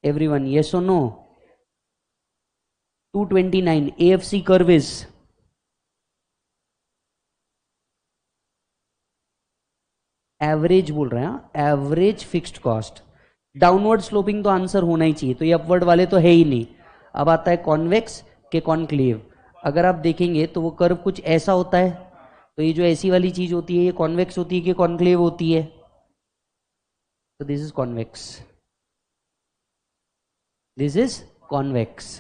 Everyone yes और no? 229, AFC curve is average बोल रहे हैं, average fixed cost. Downward sloping तो answer होना ही चाहिए, तो ये अपवर्ड वाले तो है ही नहीं। अब आता है कॉन्वेक्स के कॉन्क्लेव। अगर आप देखेंगे तो वो कर्व कुछ ऐसा होता है, तो ये जो ऐसी वाली चीज होती है ये कॉन्वेक्स होती है कि कॉन्क्लेव होती है? तो this is convex, this is convex,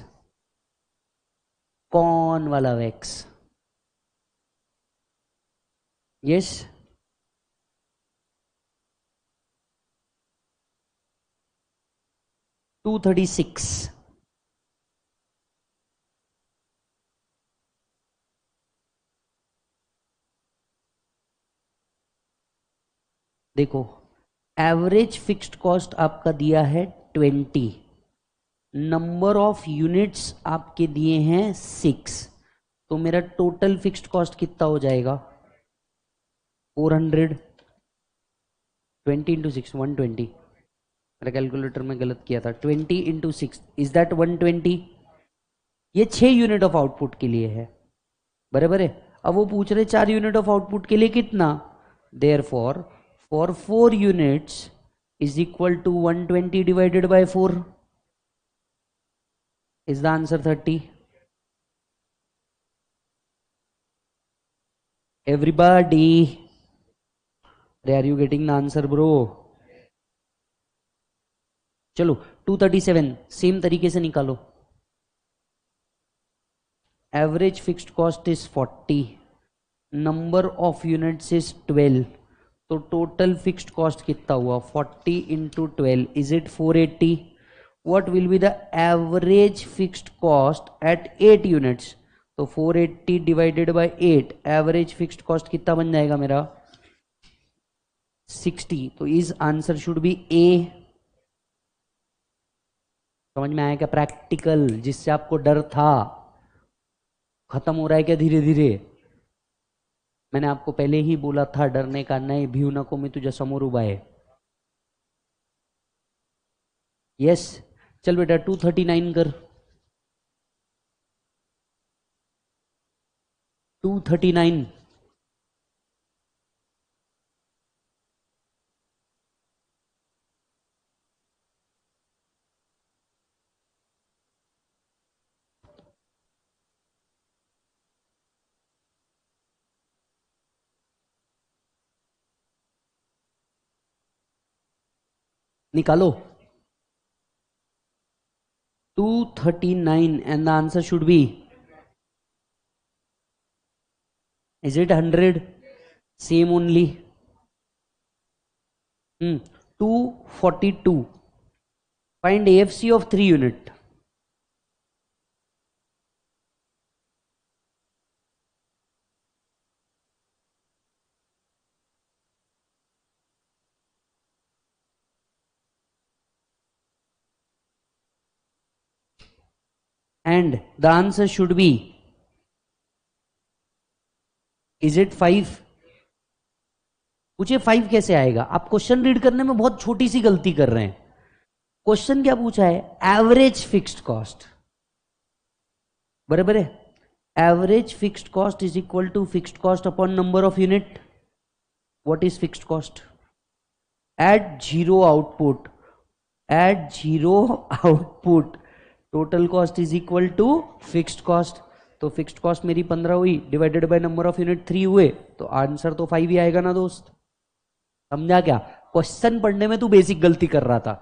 con वाला वेक्स। यस? 236, देखो एवरेज फिक्स्ड कॉस्ट आपका दिया है 20, नंबर ऑफ यूनिट्स आपके दिए हैं 6, तो मेरा टोटल फिक्स्ड कॉस्ट कितना हो जाएगा? 400। 20 इंटू 6 120, मेरा कैलकुलेटर में गलत किया था। 20 इंटू 6 इज दैट 120। ये 6 यूनिट ऑफ आउटपुट के लिए है, बराबर है। अब वो पूछ रहे 4 यूनिट ऑफ आउटपुट के लिए कितना, therefore for 4 units is equal to 120 divided by 4 is the answer 30. Everybody, are you getting the answer bro? चलो 237 सेम तरीके से निकालो. Average fixed cost is 40, number of units is 12, तो टोटल फिक्स्ड कॉस्ट कितना हुआ 40 into 12 is it 480. What will be the average fixed cost eight 8 units, तो 480 divided by 8, average fixed cost कितना बन जाएगा मेरा 60. तो इस आंसर शुड बी ए. समझ में आया क्या? प्रैक्टिकल जिससे आपको डर था खत्म हो रहा है क्या धीरे धीरे? मैंने आपको पहले ही बोला था डरने का नहीं. भिऊ नको मी तुझ्या समोर उभा आहे. यस चल बेटा 239 कर. 239 निकालो. 239 and the answer should be, is it 100? Same only. 242. Find AFC of 3 unit. And the answer should be, is it 5? पूछे 5 कैसे आएगा? आप क्वेश्चन रीड करने में बहुत छोटी सी गलती कर रहे हैं. क्वेश्चन क्या पूछा है? Average fixed cost. बराबर है. Average fixed cost is equal to fixed cost upon number of unit. What is fixed cost? At zero output, at zero output total cost is equal to fixed cost. तो fixed cost मेरी 15 हुई, divided by number of unit 3 हुए, तो answer तो 5 ही आएगा ना दोस्त. समझा क्या? क्वेश्चन पढ़ने में तू बेसिक गलती कर रहा था.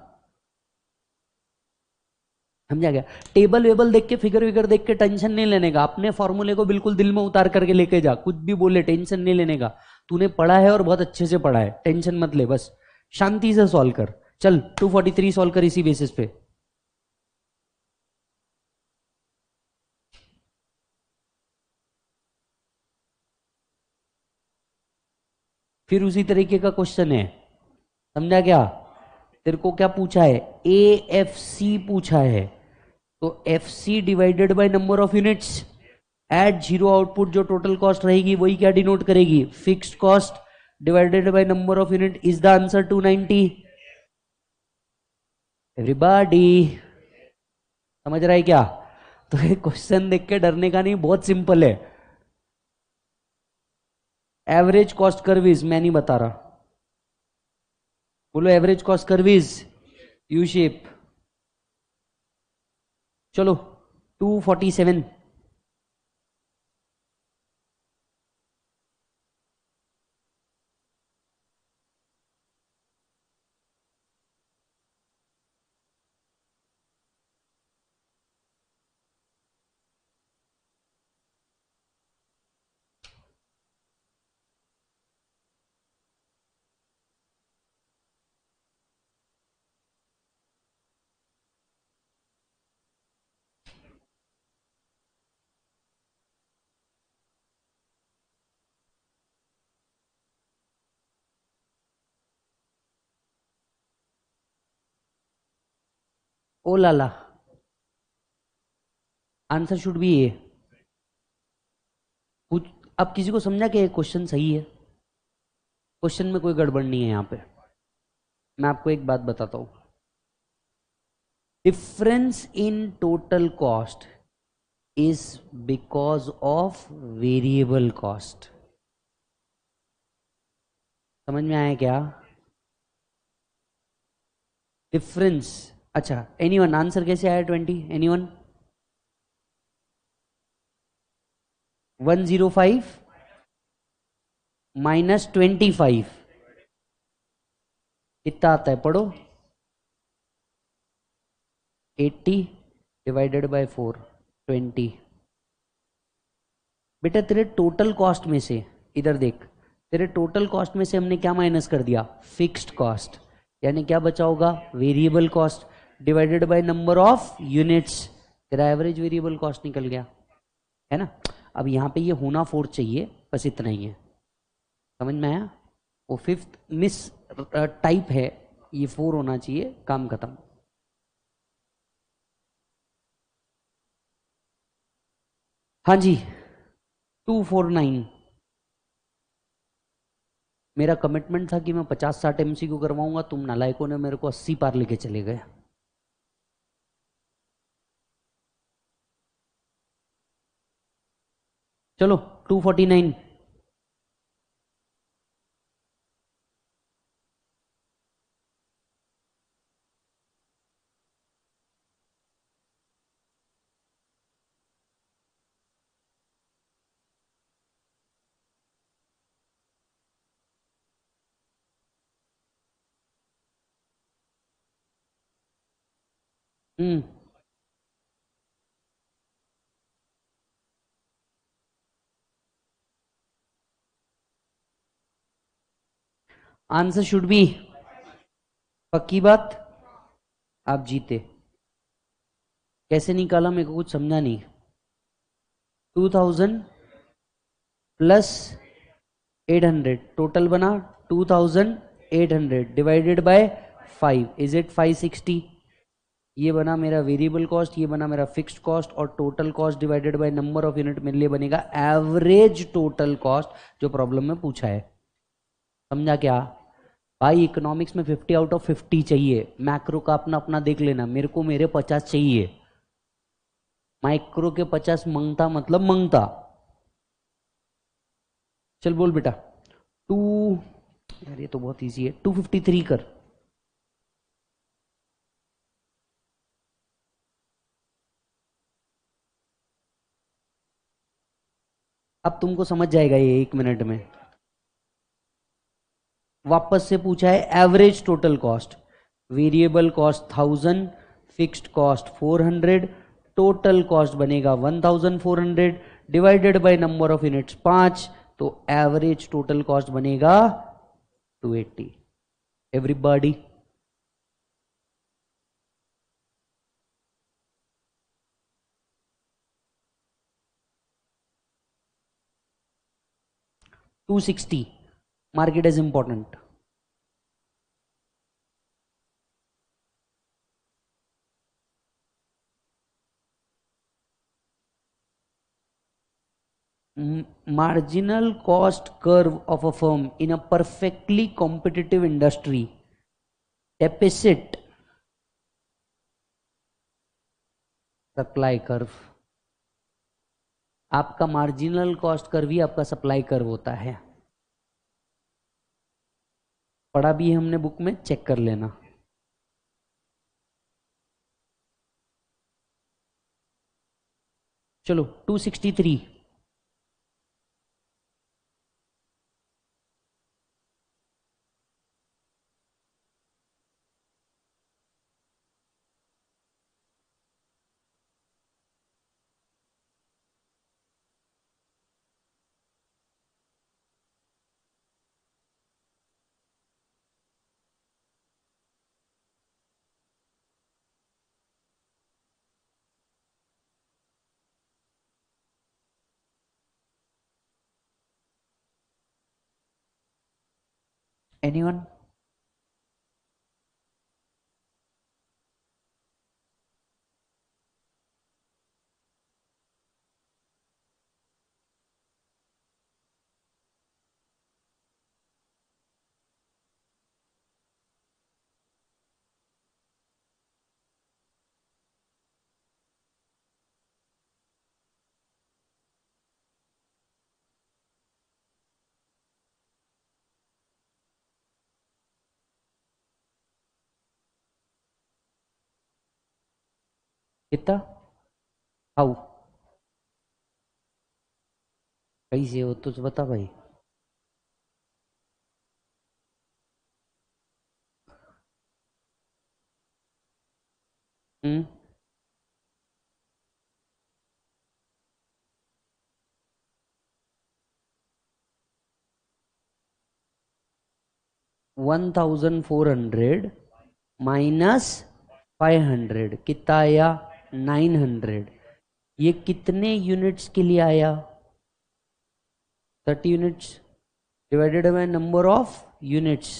समझा क्या? टेबल वेबल देख के फिगर विगर देख के टेंशन नहीं लेने का. अपने फॉर्मूले को बिल्कुल दिल में उतार करके लेके जा. कुछ भी बोले टेंशन नहीं लेने का. तूने पढ़ा है और बहुत अच्छे से पढ़ा है, टेंशन मत ले. बस शांति से सॉल्व कर. चल 243 सॉल्व कर इसी बेसिस पे. फिर उसी तरीके का क्वेश्चन है. समझा क्या? तेरे को क्या पूछा है? AFC पूछा है. तो FC divided by number of units at zero output जो टोटल कॉस्ट रहेगी वही क्या डिनोट करेगी? Fixed cost divided by number of unit. Is the answer 290. Everybody समझ रहा है क्या? तो ये क्वेश्चन देख के डरने का नहीं, बहुत सिंपल है. एवरेज कॉस्ट कर्व इज, मैं नहीं बता रहा. बोलो average cost curve is U shape. चलो 247. ओ लाला, आंसर शुड बी ए. अब किसी को समझा कि क्वेश्चन सही है? क्वेश्चन में कोई गड़बड़ नहीं है. यहां पे मैं आपको एक बात बताता हूं. Difference in total cost is because of variable cost. समझ में आया क्या डिफरेंस? अच्छा, एनीवन आंसर कैसे आया 20? एनीवन? 105 माइनस 25 कितना आता है पढ़ो? 80 डिवाइडेड बाय 4 20। बेटा तेरे टोटल कॉस्ट में से, इधर देख, तेरे टोटल कॉस्ट में से हमने क्या माइनस कर दिया? Fixed cost. यानी क्या बचा होगा? Variable cost divided by number of units. तेरा एवरेज वेरिएबल कॉस्ट निकल गया, है ना? अब यहाँ पे ये होना 4 चाहिए, बस इतना ही है। समझ में आया? वो फिफ्थ मिस टाइप है, ये 4 होना चाहिए, काम खत्म। हाँ जी, 249। मेरा कमिटमेंट था कि मैं 50-60 एमसीक्यू करवाऊंगा, तुम नालायकों ने मेरे को 80 पार लेके चले गए। चलो 249। हम्म, आंसर शुड बी, पक्की बात, आप जीते। कैसे निकाला मेरे को कुछ समझा नहीं। 2000 प्लस 800 टोटल बना 2800 डिवाइडेड बाय 5 इज इट 560। ये बना मेरा वेरिएबल कॉस्ट, ये बना मेरा फिक्स्ड कॉस्ट, और total cost divided by number of unit मेरे लिए बनेगा एवरेज टोटल कॉस्ट, जो प्रॉब्लम में पूछा है। समझा क्या भाई? इकोनॉमिक्स में 50 आउट ऑफ 50 चाहिए। मैक्रो का अपना अपना देख लेना, मेरे को मेरे 50 चाहिए। माइक्रो के 50 मंगता मतलब मंगता। चल बोल बेटा। टू, यार ये तो बहुत इजी है, 253 कर। अब तुमको समझ जाएगा ये 1 मिनट में। वापस से पूछा है average total cost, variable cost 1000, fixed cost 400, total cost बनेगा 1400 divided by number of units 5, तो एवरेज टोटल कॉस्ट बनेगा 280। Everybody? 260, market is important. Marginal cost curve of a firm in a perfectly competitive industry, deficit supply curve। आपका marginal cost curve ही आपका supply curve होता है। पढ़ा भी है हमने बुक में, चेक कर लेना। चलो 263। एनीवन? कितना? हाउ? कैसे हो तो बता भाई। हम्म 1400 माइनस 500 कितना आया? 900। ये कितने यूनिट्स के लिए आया? 30 units divided by number of units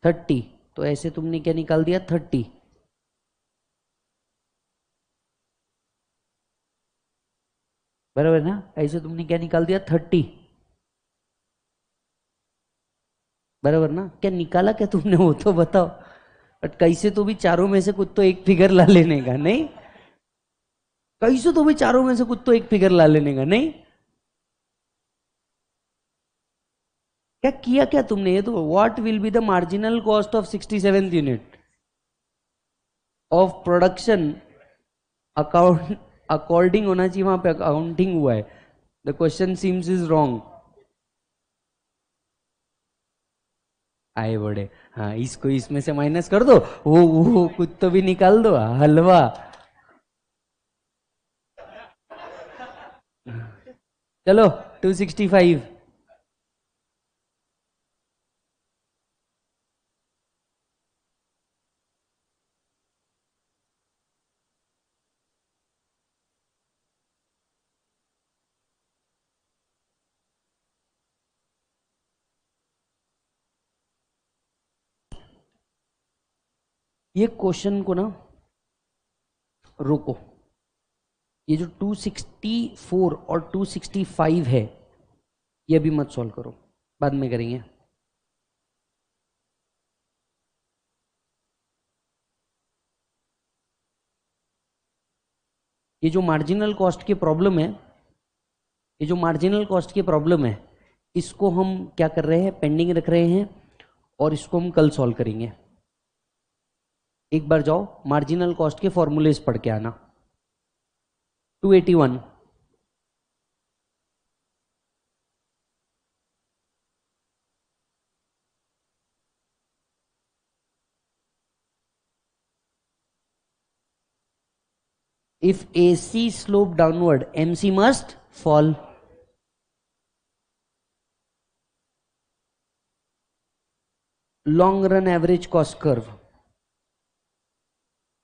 30। तो ऐसे तुमने क्या निकाल दिया? 30। बराबर ना? ऐसे तुमने क्या निकाल दिया? 30। बराबर ना? क्या निकाला क्या तुमने वो तो बताओ। बट कैसे तो भी चारों में से कुछ तो एक फिगर ला लेने का नहीं? कैसे तो भी चारों में से कुछ तो एक फिगर ला लेने का नहीं? क्या किया क्या तुमने? ये तो what will be the marginal cost of 67th unit of production account according होना चाहिए, वहां पे अकाउंटिंग हुआ है। The question seems is wrong. आए बड़े। हाँ, इसको इसमें से माइनस कर दो। वो कुछ तो भी निकाल दो हलवा। चलो 265। ये क्वेश्चन को ना रोको। ये जो 264 और 265 है, ये भी मत सॉल्व करो, बाद में करेंगे। ये जो मार्जिनल कॉस्ट की प्रॉब्लम है, ये जो मार्जिनल कॉस्ट की प्रॉब्लम है, इसको हम क्या कर रहे हैं? पेंडिंग रख रहे हैं और इसको हम कल सॉल्व करेंगे। एक बार जाओ मार्जिनल कॉस्ट के फॉर्मूलेस पढ़ के आना। 281। If AC slope downward, MC must fall. Long run average cost curve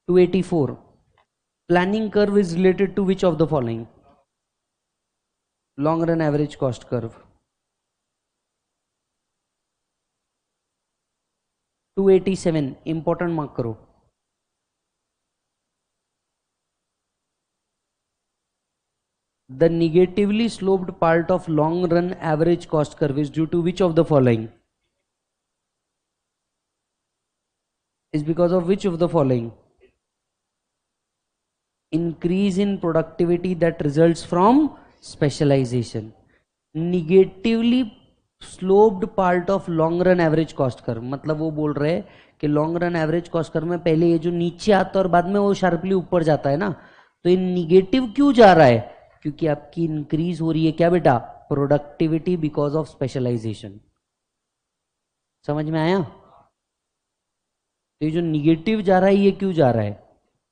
284. Planning curve is related to which of the following? Long run average cost curve 287. Important mark करो। The negatively sloped part of long run average cost curve is due to which of the following? Is because of which of the following? Increase in productivity that results from specialization. Negatively sloped part of long run average cost curve, मतलब वो बोल रहे हैं कि long run average cost curve में पहले ये जो नीचे आता है और बाद में वो शार्पली ऊपर जाता है ना, तो ये निगेटिव क्यों जा रहा है? क्योंकि आपकी इंक्रीज हो रही है क्या बेटा? Productivity because of specialization. समझ में आया? तो ये जो निगेटिव जा रहा है ये क्यों जा रहा है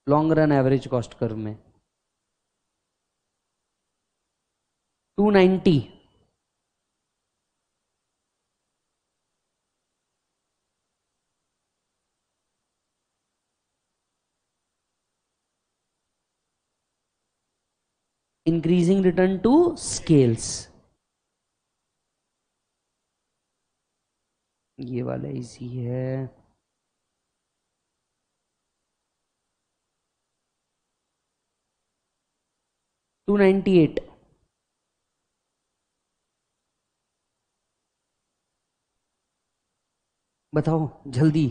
long run average cost curve में? 290। Increasing return to scales. ये वाला इजी है। 298। बताओ जल्दी।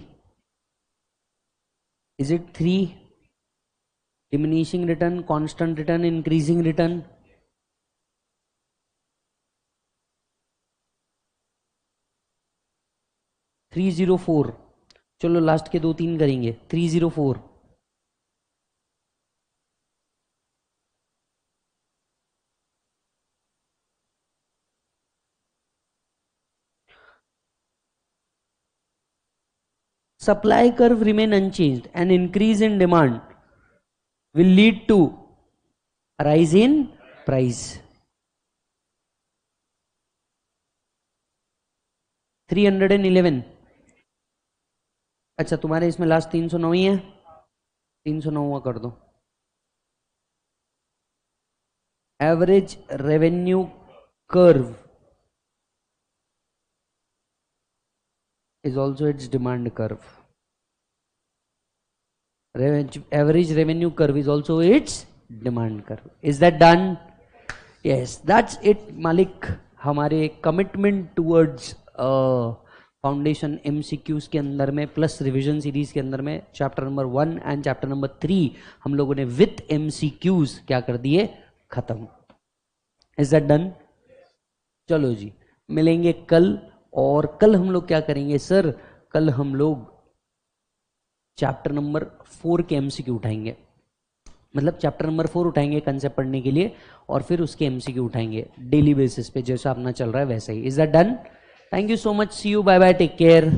Is it 3, diminishing return, constant return, increasing return? 304। चलो लास्ट के दो तीन करेंगे। 304। supply curve remain unchanged, an increase in demand will lead to a rise in price. 311. अच्छा, तुम्हारे इसमें लास्ट 309 ही है, 309 कर दो. Average revenue curve is also its demand curve. Average revenue curve is also its demand curve. Is that done? Yes, that's it, Malik. हमारे commitment towards foundation MCQs के अंदर में प्लस रिवीजन सीरीज के अंदर में chapter number 1 and chapter number 3 हम लोगों ने विथ MCQs क्या कर दिए, खत्म. Is that done? चलो जी, मिलेंगे कल. और कल हम लोग क्या करेंगे सर? कल हम लोग चैप्टर नंबर 4 के MCQ उठाएंगे. मतलब चैप्टर नंबर 4 उठाएंगे कंसेप्ट पढ़ने के लिए, और फिर उसके MCQ उठाएंगे डेली बेसिस पे, जैसा अपना चल रहा है वैसा ही. Is that done? Thank you so much. See you. Bye bye. Take care.